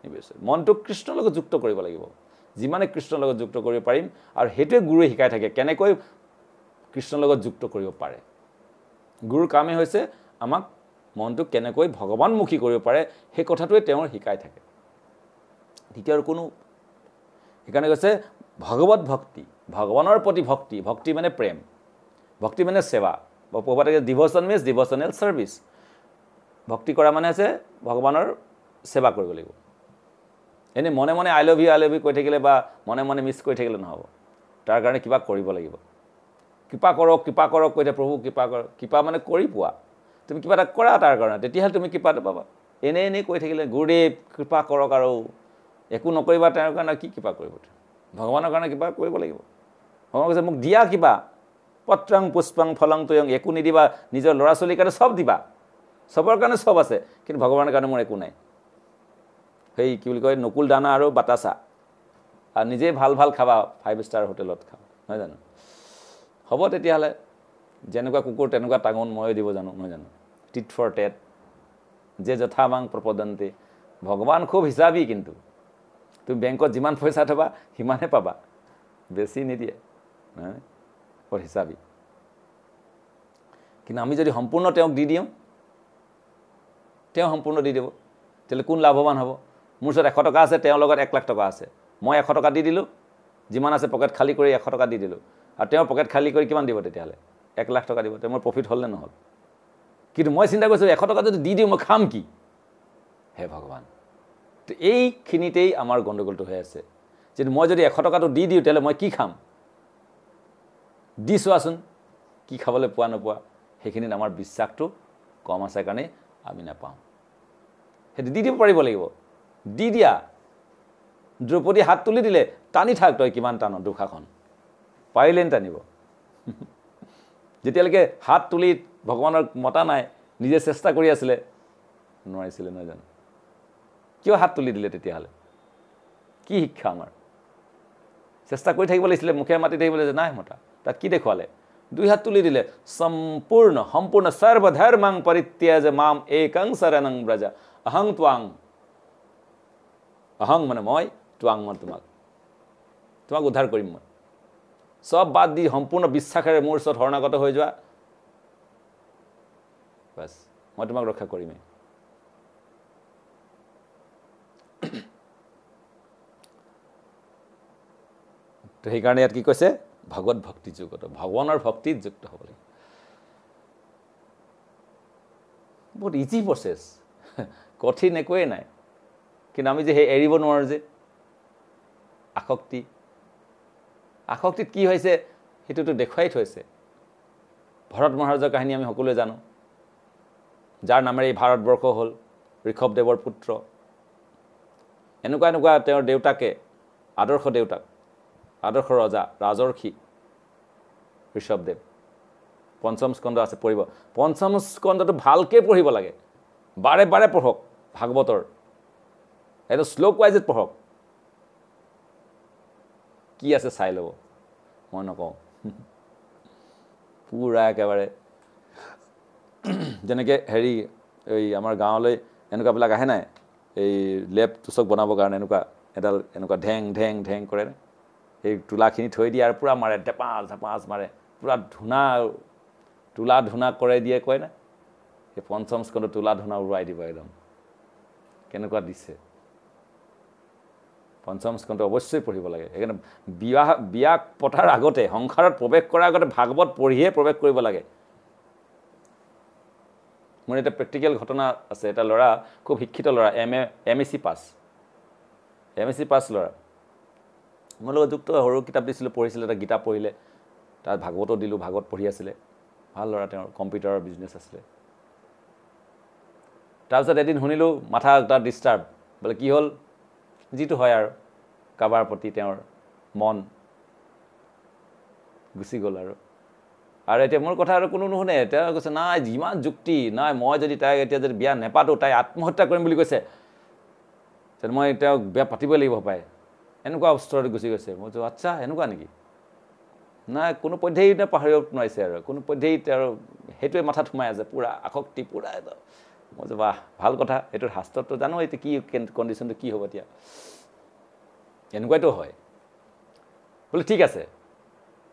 নিবিচাৰে মনটোক কৃষ্ণৰ লগত যুক্ত কৰিব লাগিব যিমানে কৃষ্ণৰ লগত যুক্ত কৰিব পাৰিম আৰু সেইটোৱে গুৰুৱে শিকাই থাকে কেনেকৈ কৃষ্ণৰ লগত যুক্ত কৰিব পাৰে গুৰুৰ কামেই হৈছে আমাক মনটোক কেনেকৈ ভগৱানমুখী কৰিব পাৰে সেই কথাটোৱে তেওঁৰ শিকাই থাকে দ্বিতীয় আৰু কোনো সেইকাৰণে কৈছে ভগৱত ভক্তি ভগৱানৰ প্ৰতি ভক্তি ভক্তি মানে প্ৰেম ভক্তি মানে সেৱা বা প্ৰভাতে ডিভোশন মিন্স ডিভোশনেল সাৰ্ভিস ভক্তি কৰা মানে আছে ভগৱানৰ সেৱা কৰিব লাগিব এনে মনে মনে আই লাভ ইউ কৈ থাকিলে বা মনে মনে মিছ কৰি থাকিলে নহ'ব তাৰ কাৰণে কিবা কৰিব লাগিব কৃপা কৰক কৈ দে প্ৰভু কৃপা কৰক কৃপা মানে কৰি পোৱা তুমি কিবা এটা কৰা তাৰ কাৰণে তেতিয়াহে তুমি কৃপাটো পাবা এনে কৈ থাকিলে গুৰুদেৱ কৃপা কৰক আৰু একো নকৰিবা তেওঁৰ কাৰণে কি কৃপা কৰিব ভগৱানৰ কাৰণে কিবা কৰিব লাগিব ভগৱান কৈছে মোক দিয়া কিবা পত্ৰং পুষ্পং ফলং তয়ং একো নিদিবা নিজৰ ল'ৰা ছোৱালীৰ কাৰণে চব দিবা চবৰ কাৰণে চব আছে কিন্তু ভগৱানৰ কাৰণে মোৰ একো নাই সেই কি বুলি কয় নকুল দানা আৰু বাতাচা আৰু নিজে ভাল খাবা 5 ষ্টাৰ হোটেলত খাবা নহয় জানো হ'ব তেতিয়াহ'লে যেনেকুৱা কুকুৰ তেনেকুৱা টাঙন ময়ো দিব জানো নহয় জানো টিট ফৰ টেট যে যথামাং প্ৰপদন্তে ভগৱান খুব হিচাবী কিন্তু তুমি বেংকত যিমান পইচা থবা সিমানে পাবা বেছি নিদিয়ে নহয় বৰ হিচাবী কিন্তু আমি যদি সম্পূৰ্ণ তেওঁক দি দিওঁ তেওঁ সম্পূৰ্ণ দি দিব তেতিয়াহ'লে কোন লাভৱান হ'ব মোৰ ওচৰত 100 টকা আছে তেওঁৰ লগত 1 লাখ টকা আছে মই 100 টকা দি দিলোঁ যিমান আছে পকেট খালী কৰি 100 টকা দি দিলোঁ আৰু তেওঁৰ পকেট খালী কৰি কিমান দিব তেতিয়াহ'লে 1 লাখ টকা দিব তেওঁ মোৰ প্ৰফিট হ'ল নে নহ'ল কিন্তু মই চিন্তা কৰিছোঁ 100 টকা যদি দি দিওঁ মই খাম কি হে ভগৱান তো এইখিনিতেই আমাৰ গণ্ডগোলটো হৈ আছে যে মই যদি 100 টকাটো দি দিওঁ তেতিয়াহ'লে মই কি খাম দি চোৱাচোন কি খাবলৈ পোৱা নোপোৱা সেইখিনিত আমাৰ বিশ্বাসটো কম আছে কাৰণে আমি নাপাওঁ সেইটো দি দিব পাৰিব লাগিব দি দিয়া দ্ৰৌপদী হাত তুলি দিলে টানি থাক তই কিমান টান দুখাখন পাৰিলেন টানিব যেতিয়ালৈকে হাত তুলি ভগৱানৰ মতা নাই নিজে চেষ্টা কৰি আছিলে নোৱাৰিছিলে নহয় জানো কিয় হাত তুলি দিলে তেতিয়াহ'লে কি শিক্ষা আমাৰ চেষ্টা কৰি থাকিব লাগিছিলে মুখে মাতি থাকিবলৈ যে নাই মতা তাত কি দেখুৱালে 2 হাত তুলি দিলে সম্পূৰ্ণ সৰ্বধৰ্মাং পৰিত্যাজ মাম একং শৰণং ব্ৰজ অহং ত্বাং, অহং মানে মই, ত্বাং মানে তোমাক উদ্ধাৰ কৰিম মই। চব বাদ দি সম্পূৰ্ণ বিশ্বাসেৰে মোৰ ওচৰত শৰণাগত হৈ যোৱা, বাছ মই তোমাক ৰক্ষা কৰিমেই। তো সেইকাৰণে ইয়াত কি কৈছে, ভগৱত ভক্তি যুগত, ভগৱানৰ ভক্তিত যুক্ত হ'ব লাগিব। বহুত ইজি প্ৰচেছ, কঠিন একোৱেই নাই। কিন্তু আমি যে সেই এৰিব নোৱাৰোঁ যে আসক্তিত কি হৈছে সেইটোতো দেখুৱাই থৈছে। ভৰত মহাৰাজৰ কাহিনী আমি সকলোৱে জানো, যাৰ নামেৰে এই ভাৰতবৰ্ষ হ'ল, ঋষভদেৱৰ পুত্ৰ। এনেকুৱা তেওঁৰ দেউতাকে, আদৰ্শ দেউতাক, আদৰ্শ ৰজা, ৰাজৰ্ষি ঋষভদেৱ। পঞ্চম স্কন্ধ আছে, পঢ়িব। পঞ্চম স্কন্ধটো ভালকৈ পঢ়িব লাগে, বাৰে বাৰে পঢ়ক ভাগৱতৰ, এইটো শ্লোক ৱাইজত পঢ়ক। কি আছে চাই ল'ব, মই নকওঁ। পুৰা একেবাৰে যেনেকৈ হেৰি এই আমাৰ গাঁৱলৈ এনেকুৱাবিলাক আহে নাই, এই লেপ তুচক বনাবৰ কাৰণে এডাল এনেকুৱা ঢেং ঢেং ঢেং কৰে, সেই তোলাখিনি থৈ দিয়ে আৰু পূৰা মাৰে, ঢেপাঁচ মাৰে, পূৰা তোলা ধূনা কৰে দিয়ে কয় না, সেই পঞ্চম স্কন্ধ তোলা ধূনা উৰুৱাই দিব একদম। কেনেকুৱা দিছে। পঞ্চম স্কন্ধ অৱশ্যেই পঢ়িব লাগে। সেইকাৰণে বিয়া পতাৰ আগতে, সংসাৰত প্ৰৱেশ কৰাৰ আগতে ভাগৱত পঢ়িহে প্ৰৱেশ কৰিব লাগে। মোৰ এটা প্ৰেক্টিকেল ঘটনা আছে। এটা ল'ৰা, খুব শিক্ষিত ল'ৰা, MSc পাছ ল'ৰা, মোৰ লগত যুক্ত সৰু কিতাপ দিছিলোঁ, পঢ়িছিলে, এটা গীতা পঢ়িলে, তাত ভাগৱতো দিলোঁ, ভাগৱত পঢ়ি আছিলে, ভাল ল'ৰা। তেওঁৰ কম্পিউটাৰৰ বিজনেছ আছিলে। তাৰপিছত এদিন শুনিলোঁ মাথা তাৰ ডিষ্টাৰ্ব, বোলে কি হ'ল, যিটো হয় আৰু কাৰোবাৰ প্ৰতি তেওঁৰ মন গুচি গ'ল আৰু এতিয়া মোৰ কথা আৰু কোনো নুশুনে। তেওঁ কৈছে নাই, যিমান যুক্তি নাই, মই যদি তাইক এতিয়া যদি বিয়া নেপাতোঁ, তাই আত্মহত্যা কৰিম বুলি কৈছে, তেনে মই তেওঁক বিয়া পাতিবই লাগিব পায়, এনেকুৱা স্তৰত গুচি গৈছে। মই কৈছোঁ আচ্ছা এনেকুৱা নেকি? নাই, কোনো পধ্যেই পাহৰিব নোৱাৰিছে আৰু, কোনো পধ্যেই তেওঁৰ সেইটোৱে মাথাত সোমাই আছে, পূৰা আসক্তি, পূৰা একদম। মই কৈছোঁ বাহ, ভাল কথা। এইটোৰ শাস্ত্ৰতটো জানো এতিয়া কি কণ্ডিশ্যনটো কি হ'ব এতিয়া, এনেকুৱাইতো হয়। বোলে ঠিক আছে,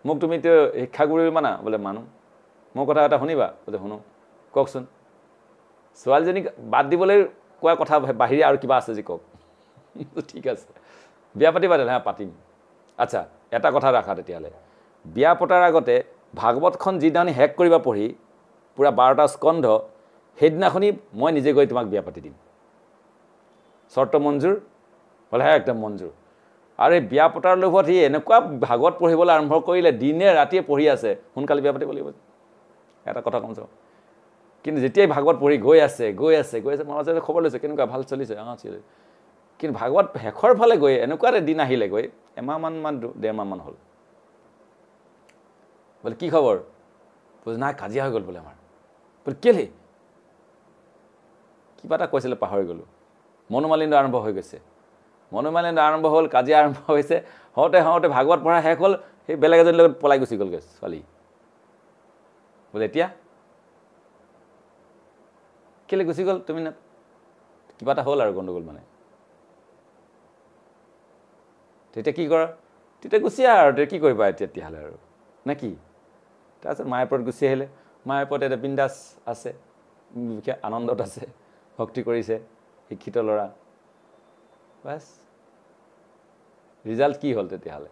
মোক তুমি এতিয়া শিক্ষাগুৰু মানা? বোলে মানো। মোৰ কথা এটা শুনিবা? বোলে শুনো। কওকচোন। ছোৱালীজনীক বাদ দিবলৈ কোৱা কথা বাহিৰে আৰু কিবা আছে যি কওক। ঠিক আছে, বিয়া পাতিবা? তেনে হ্যাঁ পাতিম। আচ্ছা, এটা কথা ৰাখা তেতিয়াহ'লে, বিয়া পতাৰ আগতে ভাগৱতখন যিদিনাখনি শেষ কৰিবা পঢ়ি, পূৰা 12টা স্কন্ধ, সেইদিনাখনি মই নিজে গৈ তোমাক বিয়া পাতি দিম। চৰ্ত মঞ্জুৰ? বোলে হ্যাঁ একদম মঞ্জুৰ। আৰু এই বিয়া পতাৰ লোভত সি এনেকুৱা ভাগৱত পঢ়িবলৈ আৰম্ভ কৰিলে, দিনে ৰাতিয়ে পঢ়ি আছে, সোনকালে বিয়া পাতিব লাগিব। এটা কথা কম চাওঁ। কিন্তু যেতিয়াই ভাগৱত পঢ়ি গৈ আছে মই মাজতে খবৰ লৈছোঁ, কেনেকুৱা ভাল চলিছে? চলিছে। কিন্তু ভাগৱত শেষৰ ফালে গৈ এনেকুৱা এটা দিন আহিলে, গৈ এমাহমান 1.5 মাহমান হ'ল। বোলে কি খবৰ? বোলে নাই, কাজিয়া হৈ গ'ল বোলে আমাৰ। বোলে কেলে? কিবা এটা কৈছিলে, পাহৰি গ'লোঁ। মনোমালিন্য আৰম্ভ হৈ গৈছে। মনোমালিন্য আৰম্ভ হ'ল, কাজিয়া আৰম্ভ হৈছে, হওঁতে ভাগৱত পঢ়া শেষ হ'ল, সেই বেলেগ এজনীৰ লগত পলাই গুচি গ'লগৈ ছোৱালী। বোলে এতিয়া কেলে গুচি গ'ল? তুমি কিবা এটা হ'ল আৰু গণ্ডগোল মানে। তেতিয়া কি কৰা? তেতিয়া গুচি আহা আৰু, কি কৰিবা তেতিয়াহ'লে আৰু নে কি? তাৰপিছত মায়াপুৰত গুচি আহিলে। মায়াপুৰত এতিয়া বিন্দাছ আছে, বিশেষ আনন্দত আছে, ভক্তি কৰিছে, শিক্ষিত ল'ৰা। বাছ, ৰিজাল্ট কি হ'ল তেতিয়াহ'লে?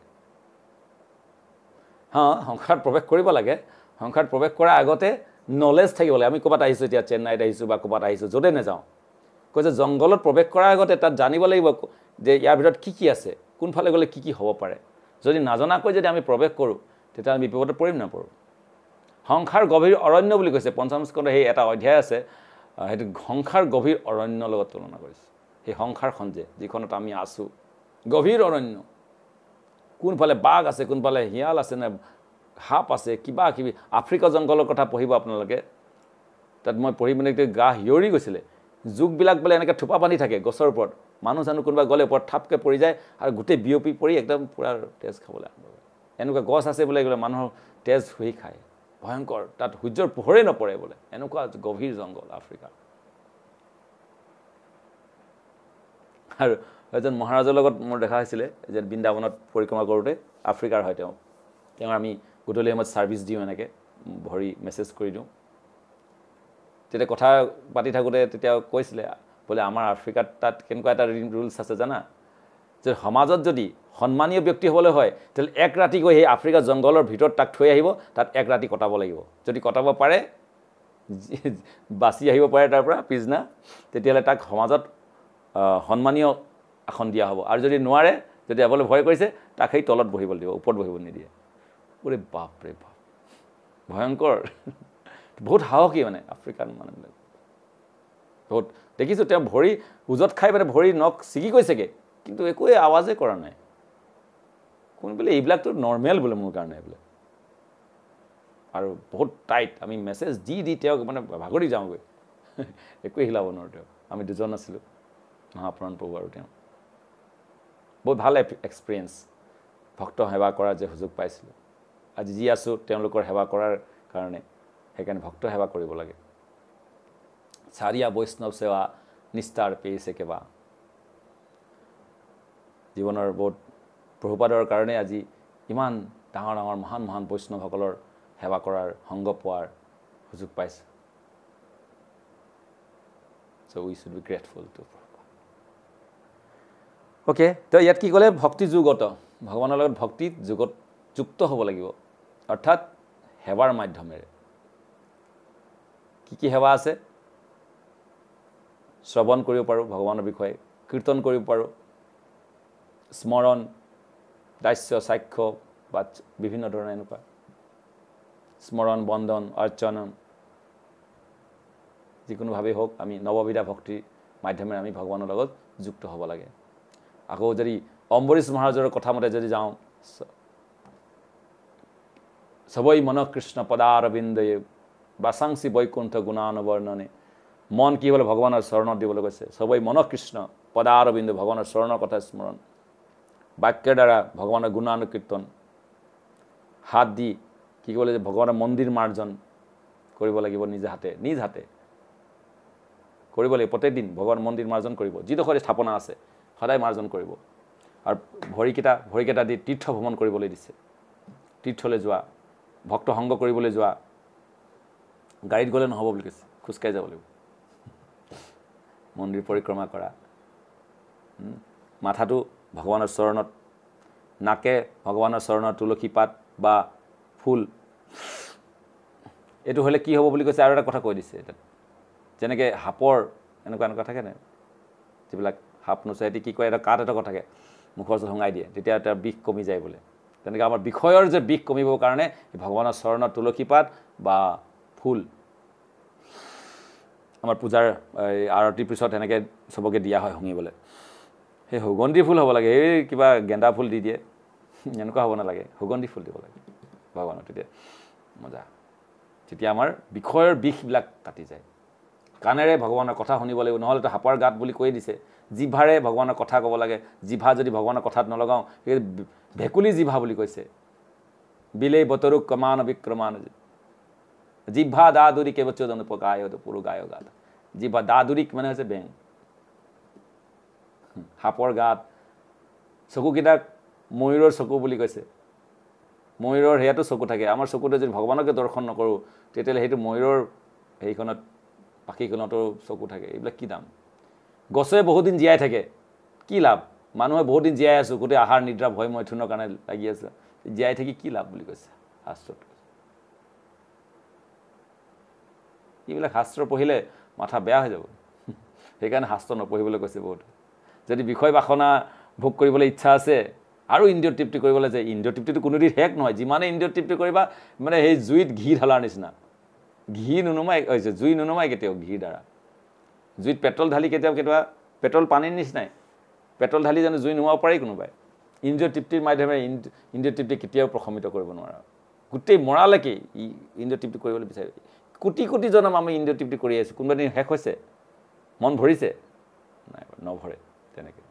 সংসাৰত প্ৰৱেশ কৰিব লাগে। সংসাৰত প্ৰৱেশ কৰাৰ আগতে নলেজ থাকিব লাগে। আমি ক'ৰবাত আহিছোঁ, এতিয়া চেন্নাইত আহিছোঁ বা ক'ৰবাত আহিছোঁ, য'তে নাযাওঁ, কৈছে জংঘলত প্ৰৱেশ কৰাৰ আগতে তাত জানিব লাগিব যে ইয়াৰ ভিতৰত কি আছে, কোনফালে গ'লে কি হ'ব পাৰে। যদি নাজনাকৈ যদি আমি প্ৰৱেশ কৰোঁ, তেতিয়া আমি বিপদত পৰিম নপৰোঁ। সংসাৰ গভীৰ অৰণ্য বুলি কৈছে পঞ্চম স্কন্ধৰ সেই এটা অধ্যায় আছে, সেইটো সংসাৰ গভীৰ অৰণ্যৰ লগত তুলনা কৰিছে। সেই সংসাৰখন যিখনত আমি আছোঁ, গভীৰ অৰণ্য। কোনফালে বাঘ আছে, কোনফালে শিয়াল আছে, নে সাপ আছে, কিবা কিবি। আফ্ৰিকা জংঘলৰ কথা পঢ়িব আপোনালোকে, তাত মই পঢ়ি মানে গা হিঁয়ৰি গৈছিলে। জোকবিলাক বোলে এনেকৈ থোপা বান্ধি থাকে গছৰ ওপৰত, মানুহ জানো কোনোবা গ'লে ওপৰত থাপকৈ পৰি যায় আৰু গোটেই বিয়পি পৰি একদম পূৰা তেজ খাবলৈ আৰম্ভ কৰে। এনেকুৱা গছ আছে বোলে, মানুহৰ তেজ শুহি খায়, ভয়ংকৰ। তাত সূৰ্যৰ পোহৰেই নপৰে বোলে, এনেকুৱা গভীৰ জংঘল আফ্ৰিকা। আৰু এজন মহাৰাজৰ লগত মোৰ দেখা হৈছিলে যে বৃন্দাবনত পৰিক্ৰমা কৰোঁতে আফ্ৰিকাৰ হয় তেওঁ আমি গধূলি সময়ত ছাৰ্ভিচ দিওঁ এনেকৈ ভৰি মেছেজ কৰি দিওঁ তেতিয়া কথা পাতি থাকোঁতে তেতিয়া কৈছিলে বোলে আমাৰ আফ্ৰিকাত তাত কেনেকুৱা এটা ৰুলছ আছে জানা যে সমাজত যদি সন্মানীয় ব্যক্তি হ'বলৈ হয় তেতিয়াহ'লে এক ৰাতি গৈ সেই আফ্ৰিকা জংঘলৰ ভিতৰত তাক থৈ আহিব তাত এক ৰাতি কটাব লাগিব যদি কটাব পাৰে বাচি আহিব পাৰে তাৰ পৰা পিছদিনা তেতিয়াহ'লে তাক সমাজত সন্মানীয় আসন দিয়া হ'ব আৰু যদি নোৱাৰে যদি যাবলৈ ভয় কৰিছে তাক সেই তলত বহিব দিব ওপৰত বহিব নিদিয়ে ওৰে বাপৰে বাপ ভয়ংকৰ বহুত সাহসী মানে আফ্ৰিকান মানুহবিলাক বহুত দেখিছোঁ তেওঁ ভৰি উজত খাই মানে ভৰি নখ ছিগি গৈছেগৈ কিন্তু একোৱে আৱাজে কৰা নাই কোন বোলে এইবিলাকতো নৰ্মেল বোলে মোৰ কাৰণে এইবিলাক আৰু বহুত টাইট আমি মেছেজ দি তেওঁক মানে ভাগৰি যাওঁগৈ একোৱে হিলাব নোৱাৰোঁ তেওঁ আমি দুজন আছিলোঁ মহাপ্ৰাণ প্ৰভু আৰু তেওঁ বহুত ভাল এক্সপিৰিয়েঞ্চ ভক্ত সেৱা কৰাৰ যে সুযোগ পাইছিলোঁ আজি যি আছোঁ তেওঁলোকৰ সেৱা কৰাৰ কাৰণে সেইকাৰণে ভক্ত সেৱা কৰিব লাগে চাৰিয়া বৈষ্ণৱ সেৱা নিষ্ঠাৰ পেইছে কেবা জীৱনৰ বহুত প্ৰভুপাদৰ কাৰণে আজি ইমান ডাঙৰ ডাঙৰ মহান মহান বৈষ্ণৱসকলৰ সেৱা কৰাৰ সংগ পোৱাৰ সুযোগ পাইছোঁ so we should be grateful to okay তো ইয়াত কি ক'লে ভক্তি যুগত ভগৱানৰ লগত ভক্তিত যুগত যুক্ত হ'ব লাগিব অৰ্থাৎ সেৱাৰ মাধ্যমেৰে কি সেৱা আছে শ্ৰৱণ কৰিব পাৰোঁ ভগৱানৰ বিষয়ে কীৰ্তন কৰিব পাৰোঁ স্মৰণ দাস্য সাক্ষ্য বা বিভিন্ন ধৰণৰ এনেকুৱা স্মৰণ বন্দন অৰ্চন যিকোনোভাৱেই হওক আমি নৱবিধা ভক্তিৰ মাধ্যমেৰে আমি ভগৱানৰ লগত যুক্ত হ'ব লাগে আকৌ যদি অম্বৰীশ মহাৰাজৰ কথা মতে যদি যাওঁ সবই মন কৃষ্ণ পদাৰবিন্দয়ে বাসাংসি বৈকুণ্ঠ গুণানুবৰ্ণনে মন কি হ'লে ভগৱানৰ চৰণত দিবলৈ কৈছে সবই মন কৃষ্ণ পদাৰবিন্দ ভগৱানৰ চৰণৰ কথা স্মৰণ বাক্যৰ দ্বাৰা ভগৱানৰ গুণানুকীৰ্তন হাত দি কি ক'লে যে ভগৱানৰ মন্দিৰ মাৰ্জন কৰিব লাগিব নিজ হাতে কৰিব লাগিব প্ৰতিদিন ভগৱানৰ মন্দিৰ মাৰ্জন কৰিব যিডোখৰ স্থাপনা আছে সদায় মাৰ্জন কৰিব আৰু ভৰিকেইটা দি তীৰ্থ ভ্ৰমণ কৰিবলৈ দিছে তীৰ্থলৈ যোৱা ভক্ত সংগ কৰিবলৈ যোৱা গাড়ীত গ'লে নহ'ব বুলি কৈছে খোজকাঢ়ি যাব লাগিব মন্দিৰ পৰিক্ৰমা কৰা মাথাটো ভগৱানৰ চৰণত নাকে ভগৱানৰ চৰণৰ তুলসী পাত বা ফুল এইটো হ'লে কি হ'ব বুলি কৈছে আৰু এটা কথা কৈ দিছে এটা যেনেকৈ সাপৰ এনেকুৱা থাকে নাই যিবিলাক সাপ নোচোৱা এটি কি কয় এটা কাঠ এটা থাকে মুখৰ ওচৰত সুঙাই দিয়ে তেতিয়া তাৰ বিষ কমি যায় বোলে তেনেকৈ আমাৰ বিষয়ৰ যে বিষ কমিবৰ কাৰণে ভগৱানৰ চৰণৰ তুলসী পাত বা ফুল আমাৰ পূজাৰ আৰতিৰ পিছত এনেকৈ চবকে দিয়া হয় শুঙিবলৈ সেই সুগন্ধি ফুল হ'ব লাগে এই কিবা গেন্দা ফুল দি দিয়ে এনেকুৱা হ'ব নালাগে সুগন্ধি ফুল দিব লাগে ভগৱানৰ তেতিয়া মজা তেতিয়া আমাৰ বিষয়ৰ বিষবিলাক কাটি যায় কাণেৰে ভগৱানৰ কথা শুনিব লাগিব নহ'লেতো সাপৰ গাত বুলি কৈ দিছে জিভাৰে ভগৱানৰ কথা ক'ব লাগে জিভা যদি ভগৱানৰ কথাত নলগাওঁ সেই ভেকুলী জিভা বুলি কৈছে বিলেই বতৰু কমান বিক্ৰমান জিভা দাদুৰি কেৱচোদন পকায় পুৰু গায় গাত জিভা দাদুৰিক মানে হৈছে বেং সাপৰ গাত চকুকেইটাক ময়ূৰৰ চকু বুলি কৈছে ময়ূৰৰ সেয়াতো চকু থাকে আমাৰ চকুতে যদি ভগৱানকে দৰ্শন নকৰোঁ তেতিয়াহ'লে সেইটো ময়ূৰৰ সেইখনত পাখিখনতো চকু থাকে এইবিলাক কি দাম গছে বহুত দিন জীয়াই থাকে কি লাভ মানুহে বহুত দিন জীয়াই আছোঁ গোটেই আহাৰ নিদ্ৰা ভয় মৈথুনৰ কাৰণে লাগি আছে জীয়াই থাকি কি লাভ বুলি কৈছে শাস্ত্ৰত এইবিলাক শাস্ত্ৰ পঢ়িলে মাথা বেয়া হৈ যাব সেইকাৰণে শাস্ত্ৰ নপঢ়িবলৈ কৈছে বহুত যদি বিষয় বাসনা ভোগ কৰিবলৈ ইচ্ছা আছে আৰু ইন্দ্ৰিয় তৃপ্তি কৰিবলৈ যে ইন্দ্ৰিয় তৃপ্তিটো কোনোদিন শেষ নহয় যিমানে ইন্দ্ৰিয় তৃপ্তি কৰিবা মানে সেই জুইত ঘি ঢালাৰ নিচিনা ঘি নুনুমাই হৈছে জুই নুনুমাই কেতিয়াও ঘিৰ দ্বাৰা জুইত পেট্ৰল ঢালি কেতিয়াবা পেট্ৰল পানীৰ নিচিনাই পেট্ৰল ঢালি জানো জুই নুমাব পাৰি কোনোবাই ইন্দ্ৰিয় তৃপ্তিৰ মাধ্যমেৰে ইন্দ্ৰিয় তৃপ্তি কেতিয়াও প্ৰশমিত কৰিব নোৱাৰা গোটেই মৰালৈকে ইন্দ্ৰিয় তৃপ্তি কৰিবলৈ বিচাৰে কোটি কোটি জনম আমি ইন্দ্ৰিয় তৃপ্তি কৰি আছোঁ কোনোবা দিন শেষ হৈছে মন ভৰিছে নাই নভৰে তেনেকৈ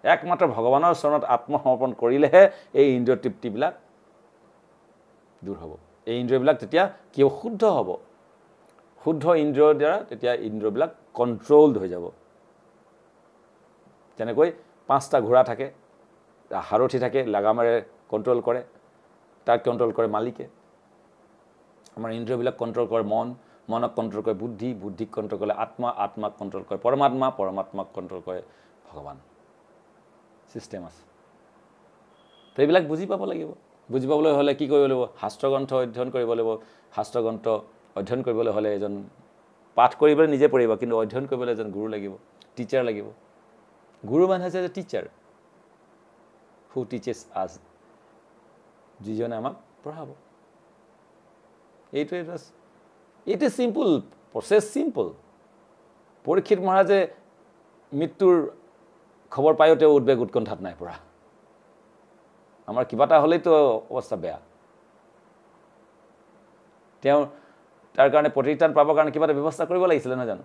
একমাত্ৰ ভগৱানৰ চৰণত আত্মসমৰ্পণ কৰিলেহে এই ইন্দ্ৰিয় তৃপ্তিবিলাক দূৰ হ'ব এই ইন্দ্ৰিয়বিলাক তেতিয়া কি শুদ্ধ হ'ব শুদ্ধ ইন্দ্ৰিয়ৰ দ্বাৰা তেতিয়া ইন্দ্ৰিয়বিলাক কণ্ট্ৰলড হৈ যাব যেনেকৈ 5টা ঘোঁৰা থাকে, হাৰথি থাকে, লাগামেৰে কণ্ট্ৰল কৰে, তাক কণ্ট্ৰল কৰে মালিকে। আমাৰ ইন্দ্ৰিয়বিলাক কণ্ট্ৰল কৰে মন, মনক কণ্ট্ৰল কৰে বুদ্ধি, বুদ্ধিক কণ্ট্ৰল কৰে আত্মা, আত্মাক কণ্ট্ৰল কৰে পৰমাত্মা, পৰমাত্মাক কণ্ট্ৰল কৰে ভগৱান। ছিষ্টেম আছে। তো এইবিলাক বুজি পাব লাগিব। বুজি পাবলৈ হ'লে কি কৰিব লাগিব? শাস্ত্ৰগ্ৰন্থ অধ্যয়ন কৰিব লাগিব। শাস্ত্ৰগ্ৰন্থ অধ্যয়ন কৰিবলৈ হ'লে এজন পাঠ কৰিবলৈ নিজে পঢ়িব, কিন্তু অধ্যয়ন কৰিবলৈ এজন গুৰু লাগিব, টিচাৰ লাগিব। গুৰু মানে হৈছে যে টিচাৰ, হু টিচেছ আছ, যিজনে আমাক পঢ়াব। এইটোৱে এইটো চিম্পল প্ৰচেছ, চিম্পল। পৰীক্ষিত মহাৰাজে মৃত্যুৰ খবৰ পায়ো তেওঁ উদ্বেগ উৎকণ্ঠাত নাই পৰা। আমাৰ কিবা এটা হ'লেইতো অৱস্থা বেয়া। তেওঁ তাৰ কাৰণে প্ৰতিষ্ঠান পাবৰ কাৰণে কিবা এটা ব্যৱস্থা কৰিব লাগিছিলে, নহয় জানো?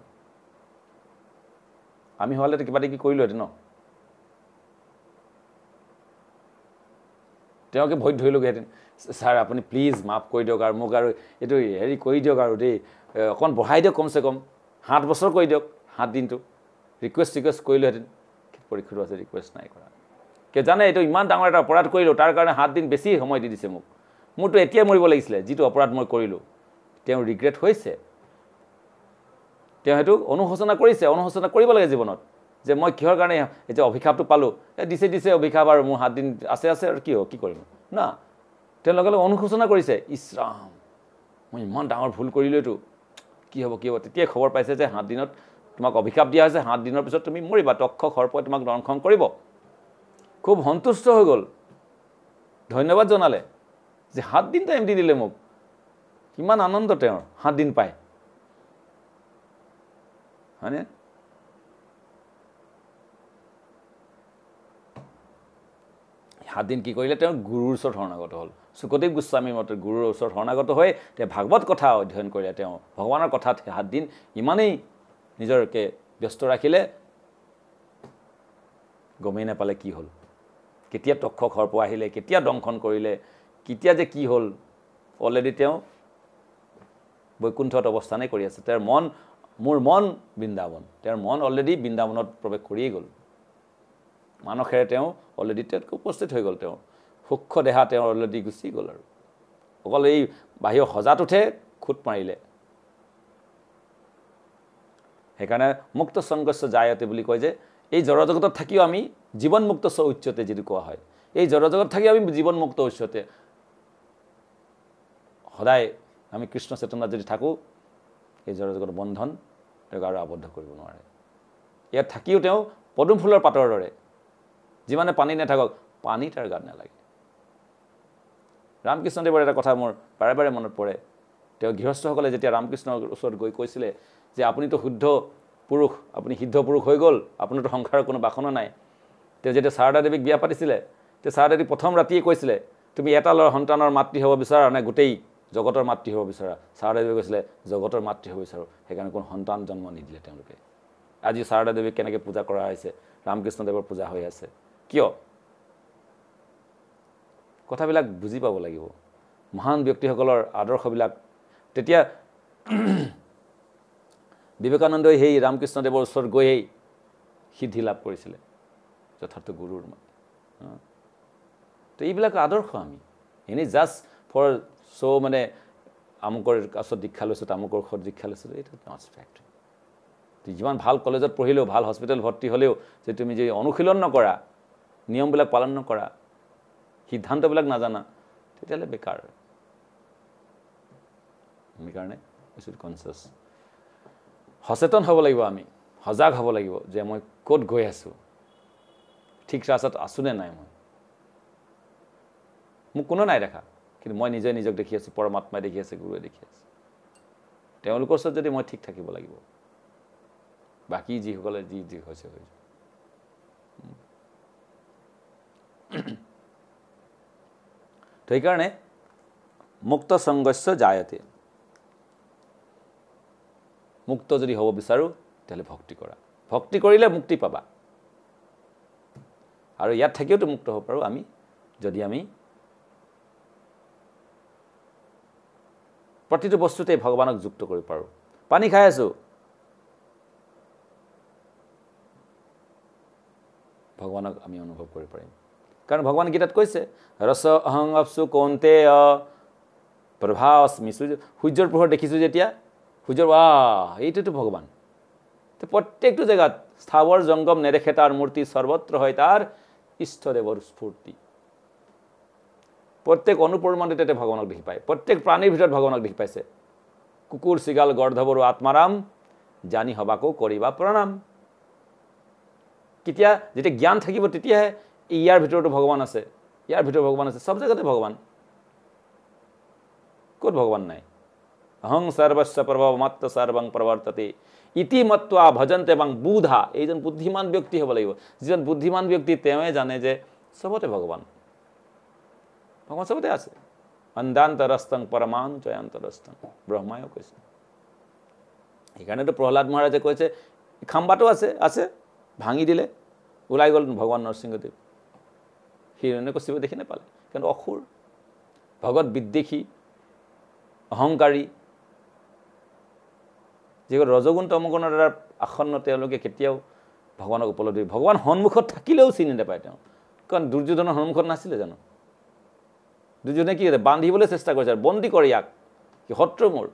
আমি হোৱালেতো কিবা এটা কি কৰিলোহেঁতেন ন? তেওঁকে ভৰিত ধৰিলোগৈহেঁতেন, ছাৰ আপুনি প্লিজ মাফ কৰি দিয়ক আৰু মোক আৰু এইটো হেৰি কৰি দিয়ক আৰু দেই, অকণ বঢ়াই দিয়ক, কমচে কম 7 বছৰ কৰি দিয়ক, 7 দিনটো ৰিকুৱেষ্ট কৰিলোহেঁতেন। পৰীক্ষিত আছে ৰিকুৱেষ্ট নাই কৰা। কিয় জানে, এইটো ইমান ডাঙৰ এটা অপৰাধ কৰিলোঁ, তাৰ কাৰণে 7 দিন বেছি সময় দি দিছে মোক। মোৰতো এতিয়াই মৰিব লাগিছিলে, যিটো অপৰাধ মই কৰিলোঁ। তেওঁ ৰিগ্ৰেট হৈছে, তেওঁ সেইটো অনুশোচনা কৰিছে। অনুশোচনা কৰিব লাগে জীৱনত, যে মই কিহৰ কাৰণে এতিয়া অভিশাপটো পালোঁ। দিছে অভিশাপ আৰু মোৰ 7 দিন আছে আৰু কি কৰিম না। তেওঁ লগে লগে অনুশোচনা কৰিছে, ইছৰাম মই ইমান ডাঙৰ ভুল কৰিলোঁ, এইটো কি হ'ব। তেতিয়াই খবৰ পাইছে যে 7 দিনত তোমাক অভিশাপ দিয়া হৈছে, 7 দিনৰ পিছত তুমি মৰিবা, তক্ষক সৰ্পই তোমাক দংশন কৰিব। খুব সন্তুষ্ট হৈ গ'ল, ধন্যবাদ জনালে যে 7 দিন টাইম দি দিলে মোক। কিমান আনন্দ তেওঁৰ, 7 দিন পায়, হয়নে? সাত দিন কি কৰিলে? তেওঁ গুৰুৰ ওচৰত শৰণাগত হ'ল। শুকদেৱ গোস্বামীৰ মতে গুৰুৰ ওচৰত শৰণাগত হৈ তেওঁ ভাগৱত কথা অধ্যয়ন কৰিলে। তেওঁ ভগৱানৰ কথাত 7 দিন ইমানেই নিজকে ব্যস্ত ৰাখিলে, গমেই নাপালে কি হ'ল। কেতিয়া তক্ষক সৰ্প আহিলে, কেতিয়া দংশন কৰিলে, কেতিয়া যে কি হ'ল। অলৰেডি তেওঁ বৈকুণ্ঠত অৱস্থানেই কৰি আছে। তেওঁৰ মন, মোৰ মন বৃন্দাবন, তেওঁৰ মন অলৰেডি বৃন্দাবনত প্ৰৱেশ কৰিয়েই গ'ল। মানসেৰে তেওঁ অলৰেডি তেওঁতকৈ উপস্থিত হৈ গ'ল। তেওঁ সূক্ষ্ম দেহা তেওঁ অলৰেডি গুচি গ'ল। আৰু অকল এই বাহিৰৰ সজাটোতহে খুট মাৰিলে। সেইকাৰণে মুক্ত সংগস্য জায়তে বুলি কয় যে, এই জড়জগতত থাকিও আমি জীৱন মুক্ত উচ্চতে, যিটো কোৱা হয়, এই জড়জগত থাকি আমি জীৱন মুক্ত উচ্চতে। সদায় আমি কৃষ্ণ চেতনাত যদি থাকোঁ, এই জড়জগতৰ বন্ধন তেওঁক আৰু আবদ্ধ কৰিব নোৱাৰে। ইয়াত থাকিও তেওঁ পদুম ফুলৰ পাতৰ দৰে, যিমানে পানী নাথাকক, পানী তাৰ গাত নালাগে। ৰামকৃষ্ণদেৱৰ এটা কথা মোৰ বাৰে বাৰে মনত পৰে। তেওঁ গৃহস্থসকলে যেতিয়া ৰামকৃষ্ণৰ ওচৰত গৈ কৈছিলে যে আপুনিতো শুদ্ধ পুৰুষ, আপুনি সিদ্ধ পুৰুষ হৈ গ'ল, আপোনাৰতো সংসাৰৰ কোনো বাসনা নাই। তেওঁ যেতিয়া শাৰদা দেৱীক বিয়া পাতিছিলে, তেওঁ শাৰদা দেৱীক প্ৰথম ৰাতিয়ে কৈছিলে, তুমি এটা সন্তানৰ মাতৃ হ'ব বিচাৰা নে গোটেই জগতৰ মাতৃ হ'ব বিচাৰা? শাৰদা দেৱীয়ে কৈছিলে, জগতৰ মাতৃ হ'ব বিচাৰোঁ। সেইকাৰণে কোনো সন্তান জন্ম নিদিলে তেওঁলোকে। আজি শাৰদা দেৱীক কেনেকৈ পূজা কৰা হৈছে, ৰামকৃষ্ণদেৱৰ পূজা হৈ আছে। কিয়? কথাবিলাক বুজি পাব লাগিব। মহান ব্যক্তিসকলৰ আদৰ্শবিলাক। তেতিয়া বিবেকানন্দই সেই ৰামকৃষ্ণদেৱৰ ওচৰত গৈয়েই সিদ্ধি লাভ কৰিছিলে, যথাৰ্থ গুৰুৰ মতে। তো এইবিলাক আদৰ্শ আমি এনেই জাষ্ট ফৰ মানে আমুকৰ ওচৰত দীক্ষা লৈছোঁ, তামুকৰ ওচৰত দীক্ষা লৈছোঁ, এইটো নট ফেক্ট। যিমান ভাল কলেজত পঢ়িলেও, ভাল হস্পিটেল ভৰ্তি হ'লেও, যে তুমি যদি অনুশীলন নকৰা, নিয়মবিলাক পালন নকৰা, সিদ্ধান্তবিলাক নাজানা, তেতিয়াহ'লে বেকাৰ। সেইকাৰণে কনচিয়াছ সচেতন হ'ব লাগিব, আমি সজাগ হ'ব লাগিব যে মই ক'ত গৈ আছোঁ, ঠিক ৰাস্তাত আছোঁ নে নাই। মোক কোনো নাই দেখা, কিন্তু মই নিজে নিজক দেখি আছোঁ, পৰমাত্মাই দেখি আছে, গুৰুৱে দেখি আছে। তেওঁলোকৰ ওচৰত যদি মই ঠিক থাকিব লাগিব, বাকী যিসকলে যি হৈছে হৈ যায়। সেইকাৰণে মুক্ত সংগস্য জায়তে, মুক্ত যদি হ'ব বিচাৰোঁ, তেতিয়াহ'লে ভক্তি কৰা। ভক্তি কৰিলে মুক্তি পাবা। আৰু ইয়াত থাকিওতো মুক্ত হ'ব পাৰোঁ আমি, যদি আমি প্ৰতিটো বস্তুতে ভগৱানক যুক্ত কৰিব পাৰোঁ। পানী খাই আছোঁ, ভগৱানক আমি অনুভৱ কৰিব পাৰিম। কাৰণ ভগৱান গীতাত কৈছে ৰস অহং আপসু কৌন্তে প্ৰভাস্মি, সূৰ্যৰ পোহৰ দেখিছোঁ যেতিয়া, সূৰ্যৰ এইটোতো ভগৱান। তো প্ৰত্যেকটো জেগাত স্থাৱৰ জংগম নেদেখে তাৰ মূৰ্তি, সৰ্বত্ৰ হয় তাৰ ইষ্টদেৱৰ স্ফূৰ্তি। প্ৰত্যেক অনুপৰমাণিতে ভগৱানক দেখি পায়, প্ৰত্যেক প্ৰাণীৰ ভিতৰত ভগৱানক দেখি পাইছে। কুকুৰ চিগাল গৰ্ধবৰো আত্মাৰাম, জানি হবাকো কৰিবা প্ৰণাম। কেতিয়া যেতিয়া জ্ঞান থাকিব তেতিয়াহে ইয়াৰ ভিতৰতো ভগৱান আছে, ইয়াৰ ভিতৰত ভগৱান আছে, চব জেগাতে ভগৱান। ক'ত ভগৱান নাই? অহং সৰ্বস্ব প্ৰভৱ মাত্ৰ সৰ্বং প্ৰৱৰ্ততে ইতি মত্বা ভজন্তে বাং বুধা। এইজন বুদ্ধিমান ব্যক্তি হ'ব লাগিব। যিজন বুদ্ধিমান ব্যক্তি তেওঁৱে জানে যে চবতে ভগৱান, ভগৱান চবতে আছে। অন্ধান্তৰস্তং পৰমাং জয়ান্তৰস্তং, ব্ৰহ্মায়ো কৈছে। সেইকাৰণেতো প্ৰহ্লাদ মহাৰাজে কৈছে খাম্বাটো আছে, আছে, ভাঙি দিলে ওলাই গ'ল ভগৱান নৰসিংহদেৱ। হিৰণ্যকশিপু দেখি নাপালে, কিন্তু অসুৰ, ভগত বিদ্বেষী, অহংকাৰী, যিসকল ৰজগুণ তমগুণৰ দ্বাৰা আসন্ন, তেওঁলোকে কেতিয়াও ভগৱানক উপলব্ধি, ভগৱান সন্মুখত থাকিলেও চিনি নাপায় তেওঁ। কাৰণ দুৰ্যোধনৰ সন্মুখত নাছিলে জানো? দুৰ্যোধনে কি বান্ধিবলৈ চেষ্টা কৰিছে, বন্দী কৰে ইয়াক, কি শত্ৰু মোৰ,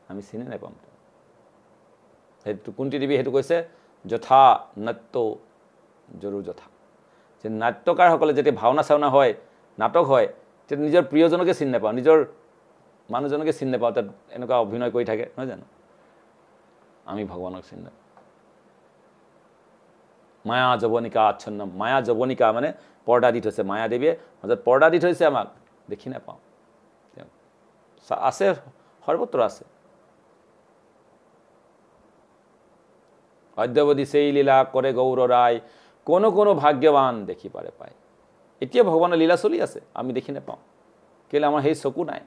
আমি চিনি নাপাম। সেইটো কুন্তি দেৱী সেইটো কৈছে যথা নাট্য জৰু যথা, যে নাট্যকাৰসকলে যেতিয়া ভাওনা চাওনা হয়, নাটক হয়, তেতিয়া নিজৰ প্ৰিয়জনকে চিনি নাপাওঁ, নিজৰ মানুহজনকে চিনি নাপাওঁ, তাত এনেকুৱা অভিনয় কৰি থাকে, নহয় জানো? আমি ভগৱানক চিনি নাপাওঁ। মায়া যৱনিকা আচ্ছন্নম, মায়া যৱনিকা মানে পৰ্দা দি থৈছে, মায়াদেৱীয়ে মাজত পৰ্দা দি থৈছে, আমাক দেখি নাপাওঁ। তেওঁ আছে, সৰ্বত্ৰ আছে। অদ্যাৱধি সেই লীলা কৰে গৌৰ ৰায়, কোনো কোনো ভাগ্যৱান দেখি পাৰে পায়। এতিয়া ভগৱানৰ লীলা চলি আছে, আমি দেখি নাপাওঁ, কেলৈ? আমাৰ সেই চকু নাই,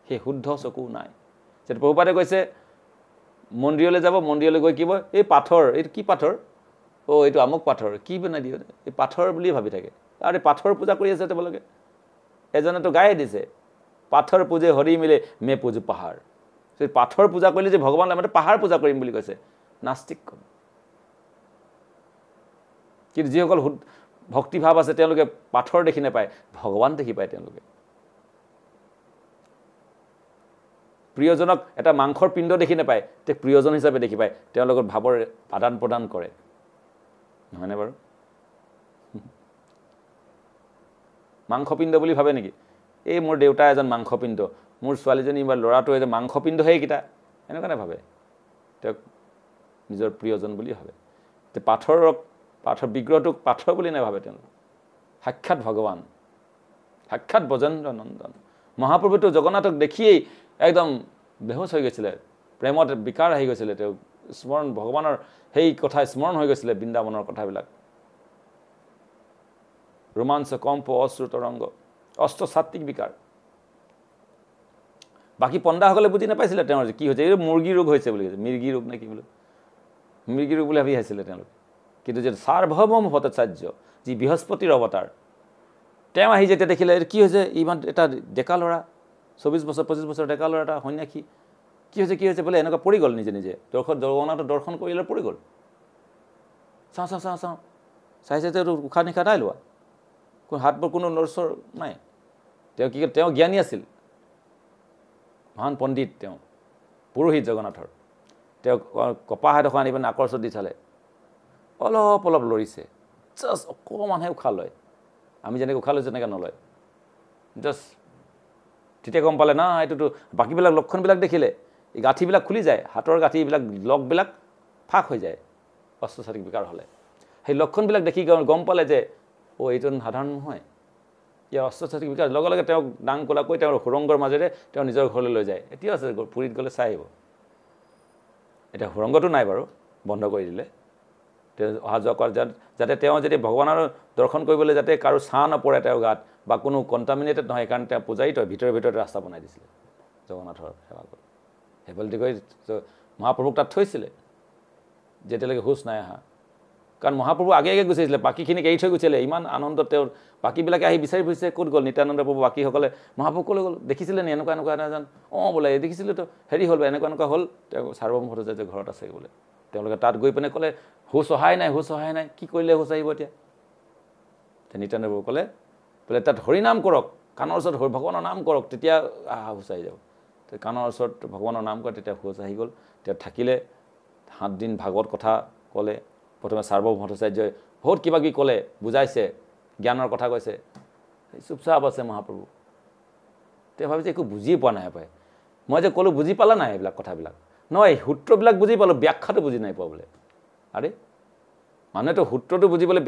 সেই শুদ্ধ চকু নাই। যেতিয়া প্ৰভুপাদে কৈছে মন্দিৰলৈ যাব, মন্দিৰলৈ গৈ কি কয়, এই পাথৰ, এইটো কি পাথৰ? এইটো আমুক পাথৰ, কি বনাই দিয়ে? এই পাথৰ বুলিয়ে ভাবি থাকে। আৰু পাথৰ পূজা কৰি আছে তেওঁলোকে। এজনেতো গায়ে দিছে, পাথৰ পূজে হৰি মিলে মে পূজো পাহাৰ। পাথৰ পূজা কৰিলে যে ভগৱান লাগে, পাহাৰ পূজা কৰিম বুলি কৈছে, নাস্তিক কম। কিন্তু যিসকল ভক্তিভাৱ আছে তেওঁলোকে পাথৰ দেখি নাপায়, ভগৱান দেখি পায়। তেওঁলোকে প্ৰিয়জনক এটা মাংসৰ পিণ্ড দেখি নাপায়, তেওঁক প্ৰিয়জন হিচাপে দেখি পায়, তেওঁলোকৰ ভাৱৰ আদান প্ৰদান কৰে, নহয়নে বাৰু? মাংসপিণ্ড বুলি ভাবে নেকি? এই মোৰ দেউতা এজন মাংসপিণ্ড, মোৰ ছোৱালীজনী বা ল'ৰাটো এজন মাংসপিণ্ড, সেইকেইটা এনেকুৱা নাভাবে, তেওঁক নিজৰ প্ৰিয়জন বুলি ভাবে। পাথৰ বিগ্ৰহটোক পাথৰ বুলি নাভাবে তেওঁলোক, সাক্ষাৎ ভগৱান, সাক্ষাৎ ব্ৰজেন্দ্ৰ নন্দন। মহাপ্ৰভুটো জগন্নাথক দেখিয়েই একদম বেহুচ হৈ গৈছিলে, প্ৰেমত বিকাৰ আহি গৈছিলে, তেওঁ স্মৰণ, ভগৱানৰ সেই কথা স্মৰণ হৈ গৈছিলে, বৃন্দাবনৰ কথাবিলাক। ৰোমাঞ্চ, কম্প, অশ্ৰু তৰংগ, অষ্টচাত্বিক বিকাৰ। বাকী পণ্ডাসকলে বুজি নাপাইছিলে তেওঁৰ যে কি হৈছে, এই মুৰ্গী ৰোগ হৈছে বুলি কৈছে, মিৰ্গী ৰোগ নে কি বোলে, মৃগী ৰোগ বুলি ভাবি আহিছিলে তেওঁলোকে। কিন্তু যে সাৰ্বভৌম ভট্টাচাৰ্য, যি বৃহস্পতিৰ অৱতাৰ, তেওঁ আহি যেতিয়া দেখিলে কি হৈছে, ইমান এটা ডেকা ল'ৰা, 24 বছৰ 25 বছৰ ডেকা ল'ৰা, এটা সন্যাসী, কি হৈছে বোলে, এনেকুৱা পৰি গ'ল নিজে নিজে, জগন্নাথৰ দৰ্শন কৰিলে পৰি গ'ল। চাওঁ চাইছে তেওঁ উশাহ নিশাহ নাই লোৱা, হাতবোৰ কোনো নৰচৰ নাই। তেওঁ কি, তেওঁ জ্ঞানী আছিল, মহান পণ্ডিত, তেওঁ পুৰোহিত জগন্নাথৰ। তেওঁ কপাহ এডোখৰ আনি পেলাই নাকৰ ওচৰত দি চালে, অলপ অলপ লৰিছে, জাষ্ট অকণমানহে উশাহ লয়, আমি যেনেকৈ উশাহ লৈছোঁ তেনেকৈ নলয়, জাষ্ট। তেতিয়া গম পালে না, এইটোতো বাকীবিলাক লক্ষণবিলাক দেখিলে, এই গাঁঠিবিলাক খুলি যায়, হাতৰ গাঁঠিবিলাক লগবিলাক ফাঁক হৈ যায় অষ্টচাত্বিক বিকাৰ হ'লে। সেই লক্ষণবিলাক দেখি গম পালে যে এইটো সাধাৰণ নহয়, ইয়াৰ অষ্টচাত্বিক বিকাৰ। লগে লগে তেওঁক দাং কোলাকৈ তেওঁৰ সুৰংগৰ মাজেৰে তেওঁ নিজৰ ঘৰলৈ লৈ যায়। এতিয়াও আছে, পুৰীত গ'লে চাই আহিব। এতিয়া সুৰংগটো নাই বাৰু, বন্ধ কৰি দিলে। তেওঁ অহা যোৱা কৰা, যাতে তেওঁ যদি ভগৱানৰ দৰ্শন কৰিবলৈ যাতে কাৰো ছাঁ নপৰে তেওঁৰ গাত, বা কোনো কণ্টামিনেটেড নহয়, সেইকাৰণে তেওঁ পূজাৰীটো ভিতৰে ভিতৰতে ৰাস্তা বনাই দিছিলে জগন্নাথৰ সেৱা কৰি। সেইফালেদি গৈ মহাপ্ৰভুক তাত থৈছিলে যেতিয়ালৈকে হুচ নাই অহা। কাৰণ মহাপ্ৰভু আগে আগে গুচিছিলে, বাকীখিনিক এৰি থৈ গৈছিলে। ইমান আনন্দত তেওঁৰ বাকীবিলাকে আহি বিচাৰি ফুৰিছে, ক'ত গ'ল নিত্যানন্দ প্ৰভু, বাকীসকলে। মহাপ্ৰভু ক'লৈ গ'ল, দেখিছিলে নি এনেকুৱা এজন, বোলে দেখিছিলেতো, হেৰি হ'ল বা এনেকুৱা হ'ল, তেওঁ সাৰ্বভৌম ভট্টাচাৰ্য ঘৰত আছে বোলে। তেওঁলোকে তাত গৈ পিনে ক'লে হুঁচ অহাই নাই কি কৰিলে হুঁচ আহিব এতিয়া নিত্যানন্দ প্ৰভুৱে ক'লে বোলে তাত হৰিনাম কৰক কাণৰ ওচৰত ভগৱানৰ নাম কৰক তেতিয়া হুঁচ আহি যাব কাণৰ ওচৰত ভগৱানৰ নাম কৰে তেতিয়া হুঁচ আহি গ'ল তেতিয়া থাকিলে 7 দিন ভাগৱত কথা ক'লে প্ৰথমে সাৰ্বভৌম ভট্টাচাৰ্যই বহুত কিবা কিবি ক'লে বুজাইছে জ্ঞানৰ কথা কৈছে চুপচাপ আছে মহাপ্ৰভু তেওঁ ভাবিছে একো বুজি পোৱা নাই পায় মই যে ক'লো বুজি পালা নাই এইবিলাক কথাবিলাক নহয় সূত্ৰবিলাক বুজি পালোঁ ব্যাখ্যাটো বুজি নাই পোৱা বোলে আৰে মানুহেতো সূত্ৰটো বুজিবলৈ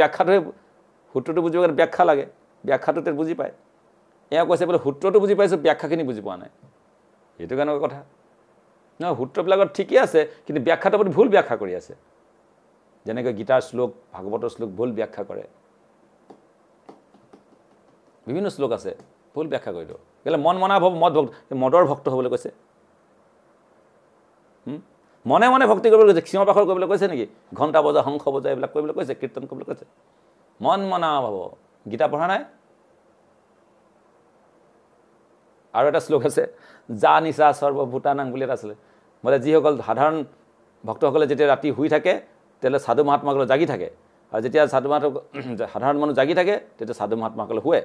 সূত্ৰটো বুজিবৰ কাৰণে ব্যাখ্যা লাগে ব্যাখ্যাটো তেওঁ বুজি পায় এয়া কৈছে বোলে সূত্ৰটো বুজি পাইছোঁ ব্যাখ্যাখিনি বুজি পোৱা নাই এইটো কেনেকুৱা কথা নহয় সূত্ৰবিলাকত ঠিকেই আছে কিন্তু ব্যাখ্যাটো আপুনি ভুল ব্যাখ্যা কৰি আছে যেনেকৈ গীতাৰ শ্লোক ভাগৱতৰ শ্লোক ভুল ব্যাখ্যা কৰে বিভিন্ন শ্লোক আছে ভুল ব্যাখ্যা কৰি দিওঁ কেলে মন মনা মদৰ ভক্ত হ'বলৈ কৈছে মনে মনে ভক্তি কৰিবলৈ কৈছে ক্ষীণ পাখৰ কৰিবলৈ কৈছে নেকি ঘণ্টা বজা শংখ বজা এইবিলাক কৰিবলৈ কৈছে কীৰ্তন কৰিবলৈ কৈছে মন মনা ভাব গীতা পঢ়া নাই আৰু এটা শ্লোক আছে যা নিচা সৰ্বভূতানাং বুলি এটা আছিলে মানে যিসকল সাধাৰণ ভক্তসকলে যেতিয়া ৰাতি শুই থাকে তেতিয়াহ'লে সাধু মহাত্মাসকলে জাগি থাকে আৰু যেতিয়া সাধাৰণ মানুহ জাগি থাকে তেতিয়া সাধু মহাত্মাসকলে শুৱে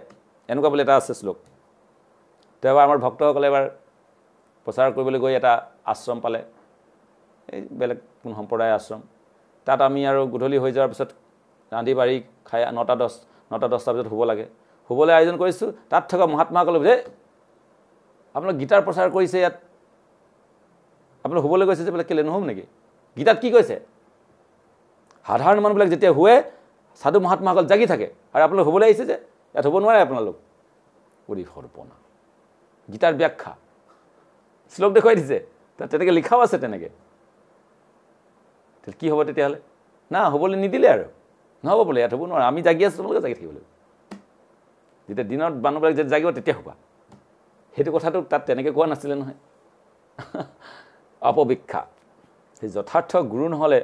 এনেকুৱা বুলি এটা আছে শ্লোক তো এবাৰ আমাৰ ভক্তসকলে এবাৰ প্ৰচাৰ কৰিবলৈ গৈ এটা আশ্ৰম পালে এই বেলেগ কোন সম্প্ৰদায় আশ্ৰম তাত আমি আৰু গধূলি হৈ যোৱাৰ পিছত ৰান্ধি বাঢ়ি খাই 9:10টা বজাত শুব লাগে শুবলৈ আয়োজন কৰিছোঁ তাত থকা মহাত্মাসকলে বোলে আপোনালোক গীতাৰ প্ৰচাৰ কৰিছে ইয়াত আপোনালোক শুবলৈ গৈছে যে বোলে কেলে নহ'ম নেকি গীতাত কি কৈছে সাধাৰণ মানুহবিলাক যেতিয়া শুৱে সাধু মহাত্মাসকল জাগি থাকে আৰু আপোনালোক শুবলৈ আহিছে যে ইয়াত শুব নোৱাৰে আপোনালোক উৰি সৰ্পনা গীতাৰ ব্যাখ্যা শ্লোক দেখুৱাই দিছে তাত তেনেকৈ লিখাও আছে তেনেকৈ কি হ'ব তেতিয়াহ'লে না হ'বলৈ নিদিলে আৰু নহ'ব বোলে ইয়াত হ'ব নোৱাৰে আমি জাগি আছোঁ তোমালোকে জাগি থাকিব লাগিব যেতিয়া দিনত মানুহবিলাক যেতিয়া জাগিব তেতিয়া শুবা সেইটো কথাটো তাত তেনেকৈ কোৱা নাছিলে নহয় অপব্যাখ্যা সেই যথাৰ্থ গুৰু নহ'লে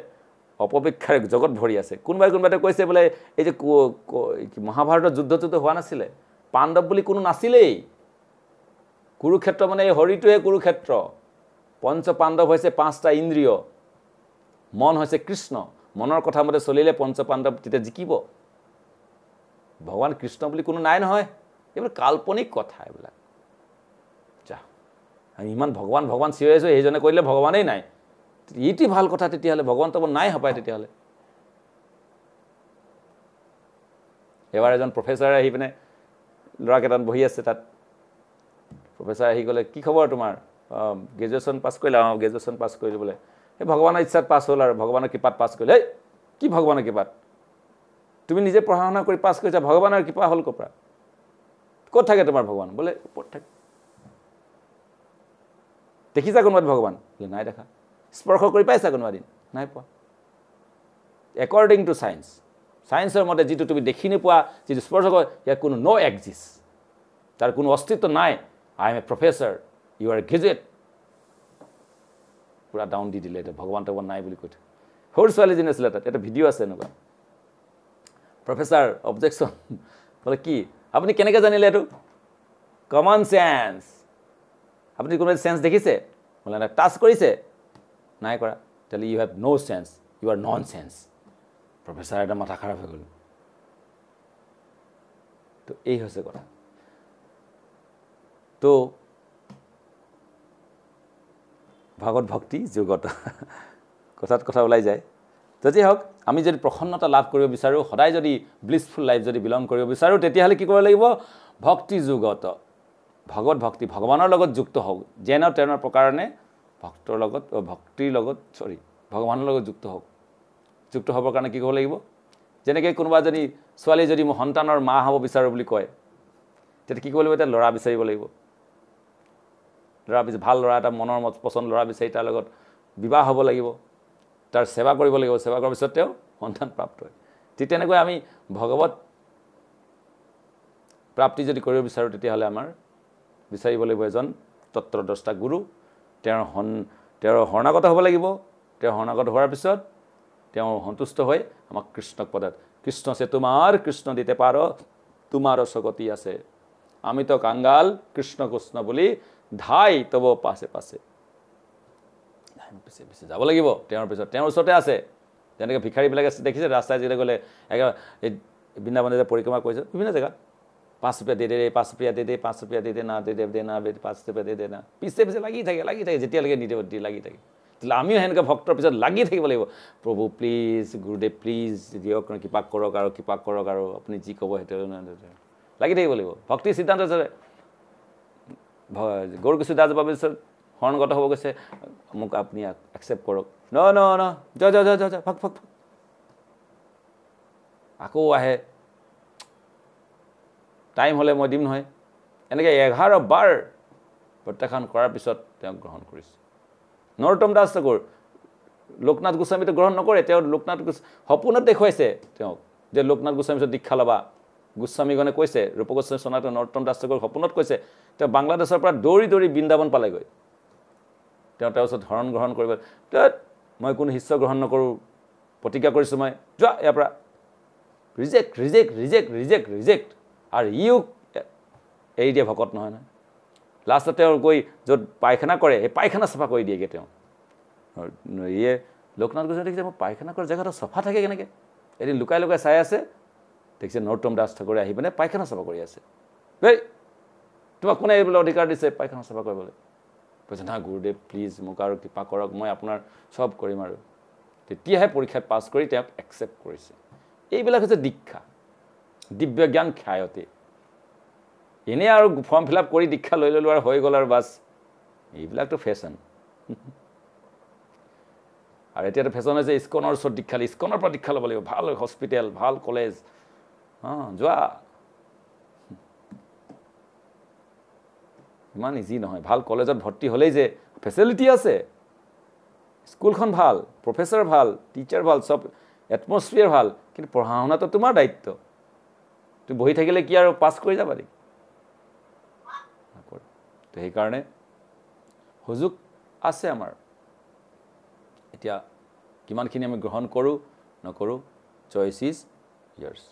অপব্যাখ্যাৰে জগত ভৰি আছে কোনোবাই কৈছে বোলে এই যে মহাভাৰতৰ যুদ্ধটোতো হোৱা নাছিলে পাণ্ডৱ বুলি কোনো নাছিলেই কুৰুক্ষেত্ৰ মানে এই হৰিটোৱে কুৰুক্ষেত্ৰ পঞ্চ পাণ্ডৱ হৈছে 5টা ইন্দ্ৰিয় মন হৈছে কৃষ্ণ মনৰ কথা মতে চলিলে পঞ্চ পাণ্ডৱ তেতিয়া জিকিব ভগৱান কৃষ্ণ বুলি কোনো নাই নহয় এইবোৰ কাল্পনিক কথা এইবিলাক ইমান ভগৱান চিঞৰি আছোঁ সেইজনে কৰিলে ভগৱানেই নাই এইটো ভাল কথা তেতিয়াহ'লে ভগৱান তব নাই হপায় তেতিয়াহ'লে এবাৰ এজন প্ৰফেচাৰ আহি পিনে ল'ৰাকেইটাত বহি আছে তাত প্ৰফেচাৰ আহি ক'লে কি খবৰ তোমাৰ গ্ৰেজুৱেশ্যন পাছ কৰিলা গ্ৰেজুৱেশ্যন পাছ কৰিলোঁ বোলে এই ভগৱানৰ ইচ্ছাত পাছ হ'ল আৰু ভগৱানৰ কৃপাত পাছ কৰিলে এই কি ভগৱানৰ কৃপাত তুমি নিজে পঢ়া শুনা কৰি পাছ কৰিছা ভগৱানৰ কৃপা হ'ল ক'ৰ পৰা ক'ত থাকে তোমাৰ ভগৱান বোলে ওপৰত থাকে দেখিছা কোনোবা ভগৱান বোলে নাই দেখা স্পৰ্শ কৰি পাইছা কোনোবা দিন নাই পোৱা একৰ্ডিং টু চায়েন্সৰ মতে যিটো তুমি দেখি নোপোৱা যিটো স্পৰ্শ কৰে ইয়াৰ কোনো ন' এক্সিষ্ট তাৰ কোনো অস্তিত্ব নাই I am a professor you are graduate পুৰা ডাউন দি দিলে এতিয়া ভগৱান তগৱান নাই বুলি কৈ সৰু ছোৱালীজনী আছিলে তাত এটা ভিডিঅ' আছে এনেকুৱা প্ৰফেচাৰ অবজেকশ্যন বোলে কি আপুনি কেনেকৈ জানিলে এইটো কমন চেন্স আপুনি কোনোবা চেন্স দেখিছে বোলে নাই টাচ কৰিছে নাই কৰা তেতিয়াহ'লে you have no' chance you are non chance professor এটা মাথা খাৰাপ হৈ গ'ল তো এই হৈছে কথা তো ভাগৱত ভক্তি যুগত কথাত কথা ওলাই যায় যদি হওক আমি যদি প্ৰসন্নতা লাভ কৰিব বিচাৰোঁ সদায় যদি ব্লিছফুল লাইফ যদি বিলং কৰিব বিচাৰোঁ তেতিয়াহ'লে কি কৰিব লাগিব ভক্তি যুগত ভগৱত ভক্তি ভগৱানৰ লগত যুক্ত হওক যেন তেনে প্ৰকাৰণে ভক্তিৰ লগত ভগৱানৰ লগত যুক্ত হওক যুক্ত হ'বৰ কাৰণে কি কৰিব লাগিব যেনেকৈ কোনোবা এজনী ছোৱালী যদি মই সন্তানৰ মা হ'ব বিচাৰোঁ বুলি কয় তেতিয়া কি কৰিব লাগিব এতিয়া ল'ৰা বিচাৰিব লাগিব ভাল ল'ৰা এটা মনৰ পচন্দ ল'ৰা বিচাৰি তাৰ লগত বিবাহ হ'ব লাগিব তাৰ সেৱা কৰিব লাগিব সেৱা কৰাৰ পিছত তেওঁ সন্তান প্ৰাপ্ত হয় ঠিক তেনেকৈ আমি ভগৱত প্ৰাপ্তি যদি কৰিব বিচাৰোঁ তেতিয়াহ'লে আমাৰ বিচাৰিব লাগিব এজন তত্ত্বদ্ৰষ্টা গুৰু তেওঁৰ শৰণাগত হ'ব লাগিব তেওঁ শৰণাগত হোৱাৰ পিছত তেওঁ সন্তুষ্ট হৈ আমাক কৃষ্ণক পদাত কৃষ্ণ আছে তোমাৰ কৃষ্ণ দিতে পাৰ তোমাৰো স্বগতি আছে আমি তো কাংগাল কৃষ্ণ কৃষ্ণ বুলি ধাই তব পাছে পাছে পিছে পিছে যাব লাগিব তেওঁৰ পিছত তেওঁৰ ওচৰতে আছে যেনেকৈ ভিক্ষাৰীবিলাকে দেখিছে ৰাস্তাই যেতিয়া গ'লে একেবাৰে এই বৃন্দাবনে যে পৰিক্ৰমা কৰিছে বিভিন্ন জেগাত 5 रुपया दे दे 5 रुपया दे दे 5 रुपया दे दे ना दे दे ना 5 रुपया दे दे ना পিছে পিছে লাগি থাকে যেতিয়ালৈকে নিদিব লাগি থাকে তেতিয়াহ'লে আমিও সেনেকৈ ভক্তৰ পিছত লাগি থাকিব লাগিব প্ৰভু প্লিজ গুৰুদেৱ প্লিজ দিয়ক কৃপা কৰক আৰু আপুনি যি ক'ব সেইটো লাগি থাকিব লাগিব ভক্তিৰ সিদ্ধান্ত আছে গৌৰকিশোৰ দাস বাবুৰ পিছত শৰণগত হ'ব গৈছে মোক আপুনি একচেপ্ট কৰক ন যা ফক আকৌ আহে টাইম হ'লে মই দিম নহয় এনেকৈ 11 বাৰ প্ৰত্যাখ্যান কৰাৰ পিছত তেওঁক গ্ৰহণ কৰিছে নৰোত্তম দাস ঠাকুৰ লোকনাথ গোস্বামীটো গ্ৰহণ নকৰে তেওঁ লোকনাথ সপোনত দেখুৱাইছে তেওঁক যে লোকনাথ গোস্বামীৰ পিছত দীক্ষা ল'বা গোস্বামীগণে কৈছে ৰূপগোস্বামী সনাতন নৰোত্তম দাস ঠাকুৰ সপোনত কৈছে তেওঁ বাংলাদেশৰ পৰা দৌৰি বৃন্দাবন পালেগৈ তেওঁ ওচৰত শৰণ গ্ৰহণ কৰিব মই কোনো শিষ্য গ্ৰহণ নকৰোঁ প্ৰতিজ্ঞা কৰিছোঁ মই যোৱা ইয়াৰ পৰা ৰিজেক্ট আৰু ইও এৰি দিয়ে ভকত নহয় লাষ্টত তেওঁ গৈ য'ত পায়খানা কৰে সেই পায়খানা চাফা কৰি দিয়েগৈ তেওঁ ইয়ে লোকনাথ গোস্বামী দেখিছে মই পায়খানা কৰা জেগাটো চাফা থাকে কেনেকৈ এদিন লুকাই চাই আছে দেখিছে নৰোত্তম দাস ঠাকুৰে আহি পিনে পায়খানা চাফা কৰি আছে এই তোমাক কোনে এইবোলে অধিকাৰ দিছে পায়খানা চাফা কৰিবলৈ কৈছে না গুৰুদেৱ প্লিজ মোক আৰু কৃপা কৰক মই আপোনাৰ চব কৰিম আৰু তেতিয়াহে পৰীক্ষাত পাছ কৰি তেওঁক একচেপ্ট কৰিছে এইবিলাক হৈছে দীক্ষা দিব্য জ্ঞান খ্যায়তে এনেই আৰু ফৰ্ম ফিল আপ কৰি দীক্ষা লৈ ল'লোঁ আৰু হৈ গ'ল আৰু বাছ এইবিলাকতো ফেশ্বন আৰু এতিয়াতো ফেশ্বন হৈছে ইস্কনৰ ওচৰত দীক্ষা ইস্কনৰ পৰা দীক্ষা ল'ব লাগিব ভাল হস্পিটেল ভাল কলেজ যোৱা ইমান ইজি নহয় ভাল কলেজত ভৰ্তি হ'লেই যে ফেচিলিটি আছে স্কুলখন ভাল প্ৰফেচৰ ভাল টিচাৰ ভাল চব এটমস্ফিয়াৰ ভাল কিন্তু পঢ়া শুনাটো তোমাৰ দায়িত্ব তুমি বহি থাকিলে কি আৰু পাছ কৰি যাবা নেকি তো সেইকাৰণে সুযোগ আছে আমাৰ এতিয়া কিমানখিনি আমি গ্ৰহণ কৰোঁ নকৰোঁ চইচ ইজ ইয়াৰ্ছ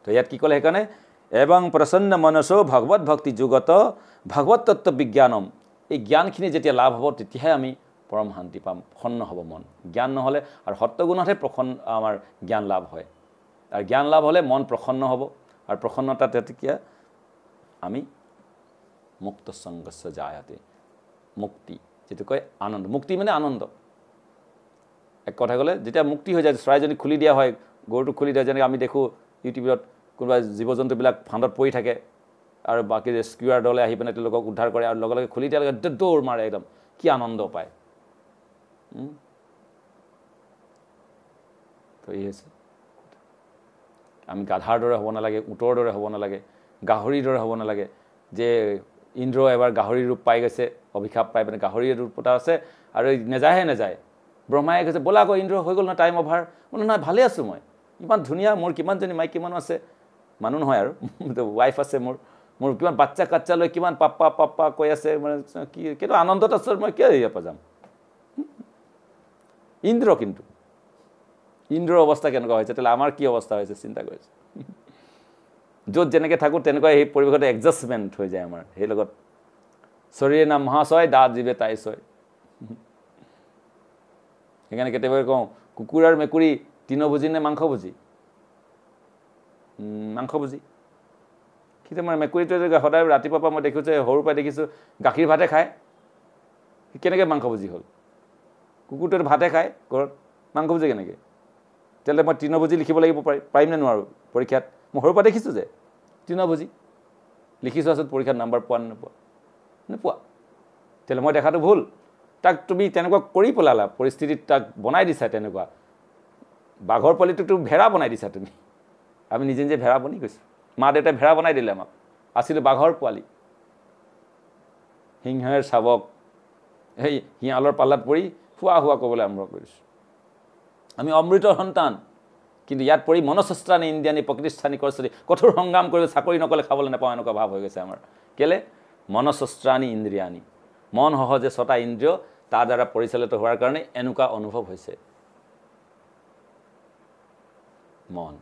তো ইয়াত কি ক'লে সেইকাৰণে এবং প্ৰসন্ন মনসো ভগৱত ভক্তি যুগত ভগৱত তত্ত্ব বিজ্ঞানম এই জ্ঞানখিনি যেতিয়া লাভ হ'ব তেতিয়াহে আমি পৰম শান্তি পাম প্ৰসন্ন হ'ব মন জ্ঞান নহ'লে আৰু সত্যগুণতহে আমাৰ জ্ঞান লাভ হয় আৰু জ্ঞান লাভ হ'লে মন প্ৰসন্ন হ'ব আৰু প্ৰসন্নতা তেতিয়া আমি মুক্ত সংগস্য জায়াতে মুক্তি যেটো কয় আনন্দ মুক্তি মানে আনন্দ এক কথা ক'লে যেতিয়া মুক্তি হৈ যায় চৰাইজনী খুলি দিয়া হয় গৰুটো খুলি দিয়া যেনেকৈ আমি দেখোঁ ইউটিউবত কোনোবা জীৱ জন্তুবিলাক ফান্দত পৰি থাকে আৰু বাকী ৰেস্কিউৱাৰ দলে আহি পিনে তেওঁলোকক উদ্ধাৰ কৰে আৰু লগে লগে খুলি দিয়াৰ লগে দৌৰ মাৰে একদম কি আনন্দ পায় তো এই হৈছে আমি গাধাৰ দৰে হ'ব নালাগে উটৰ দৰে হ'ব নালাগে গাহৰিৰ দৰে হ'ব নালাগে যে ইন্দ্ৰ এবাৰ গাহৰি ৰূপ পাই গৈছে অভিশাপ পাই পিনে গাহৰি ৰূপ পতা আছে আৰু নেযায় ব্ৰহ্মাই কৈছে ব'লা আকৌ ইন্দ্ৰ হৈ গ'ল নহয় টাইম অভাৰ মানে নহয় ভালে আছোঁ মই ইমান ধুনীয়া মোৰ কিমানজনী মাইকী মানুহ আছে মানুহ নহয় আৰু ৱাইফ আছে মোৰ কিমান বাচ্চা কাচ্চা লৈ কিমান পাপ্পা কৈ আছে মানে কি কিন্তু আনন্দত আছোঁ মই কিয় ইয়াৰ পৰা যাম কিন্তু ইন্দ্ৰৰ অৱস্থা কেনেকুৱা হৈছে তেতিয়াহ'লে আমাৰ কি অৱস্থা হৈছে চিন্তা কৰিছে য'ত যেনেকৈ থাকোঁ তেনেকুৱা সেই পৰিৱেশতে এডজাষ্টমেণ্ট হৈ যায় আমাৰ সেই লগত শৰীৰে নাম মহাশয় দাঁত জীৱে তাই ছয় সেইকাৰণে কেতিয়াবা কওঁ কুকুৰ আৰু মেকুৰী তৃণভোজী নে মাংসভোজী কিন্তু মই মেকুৰীটোৱে সদায় ৰাতিপুৱাৰ পৰা মই দেখিছোঁ সৰুৰ পৰা দেখিছোঁ গাখীৰ ভাতে খায় কেনেকৈ মাংসভোজী হ'ল কুকুৰটোৱে ভাতে খায় ঘৰত মাংসভোজী কেনেকৈ তেতিয়াহ'লে মই তৃণভোজী লিখিব লাগিব পাৰিম নে নোৱাৰোঁ পৰীক্ষাত মই সৰুৰ পৰা দেখিছোঁ যে তৃণভোজী লিখি চোৱাচোন পৰীক্ষাত নাম্বাৰ পোৱা নোপোৱা তেতিয়াহ'লে মই দেখাটো ভুল তাক তুমি তেনেকুৱা কৰি পেলালা পৰিস্থিতিত তাক বনাই দিছা তেনেকুৱা বাঘৰ পোৱালিটোক ভেড়া বনাই দিছা তুমি আমি নিজে ভেড়া বনি গৈছোঁ মা দেউতাই ভেড়া বনাই দিলে আমাক আছিলোঁ বাঘৰ পোৱালি সিংহৰ শাৱক সেই শিয়ালৰ পাল্লাত পৰি শোৱা ক'বলৈ আৰম্ভ কৰিছোঁ আমি অমৃতৰ সন্তান কিন্তু ইয়াত পৰি মনস্বস্ত্ৰাণী ইন্দ্ৰিয়াণী প্ৰকৃতিস্থানী কৰচলি কঠোৰ সংগ্ৰাম কৰিব চাকৰি নকলে খাবলৈ নাপাওঁ এনেকুৱা ভাৱ হৈ গৈছে আমাৰ কেলে মনস্বস্ত্ৰাণী ইন্দ্ৰিয়াণী মন সহজে ছটা ইন্দ্ৰিয় তাৰ দ্বাৰা পৰিচালিত হোৱাৰ কাৰণে এনেকুৱা অনুভৱ হৈছে মন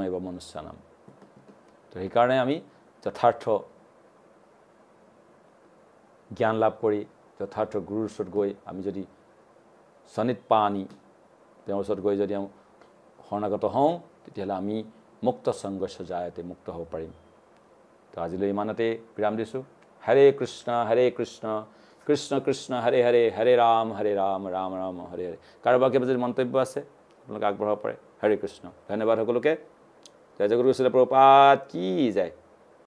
এব মনুষ্য নাম তো সেইকাৰণে আমি যথাৰ্থ জ্ঞান লাভ কৰি যথাৰ্থ গুৰুৰ ওচৰত গৈ আমি যদি সনিত পানী তেওঁৰ ওচৰত গৈ যদি শৰণাগত হওঁ তেতিয়াহ'লে আমি মুক্ত সংঘৰ্ষ জায়তে মুক্ত হ'ব পাৰিম। তো আজিলৈ ইমানতে বিৰাম দিছোঁ। হৰে কৃষ্ণ কৃষ্ণ কৃষ্ণ হৰে হৰে হৰে ৰাম ৰাম ৰাম হৰে হৰে। কাৰোবাৰ কিবা যদি মন্তব্য আছে আপোনালোকে আগবঢ়াব পাৰে। হৰে কৃষ্ণ। ধন্যবাদ সকলোকে। জয় জগত গুৰু শিল প্ৰভুপাদ কি যায়।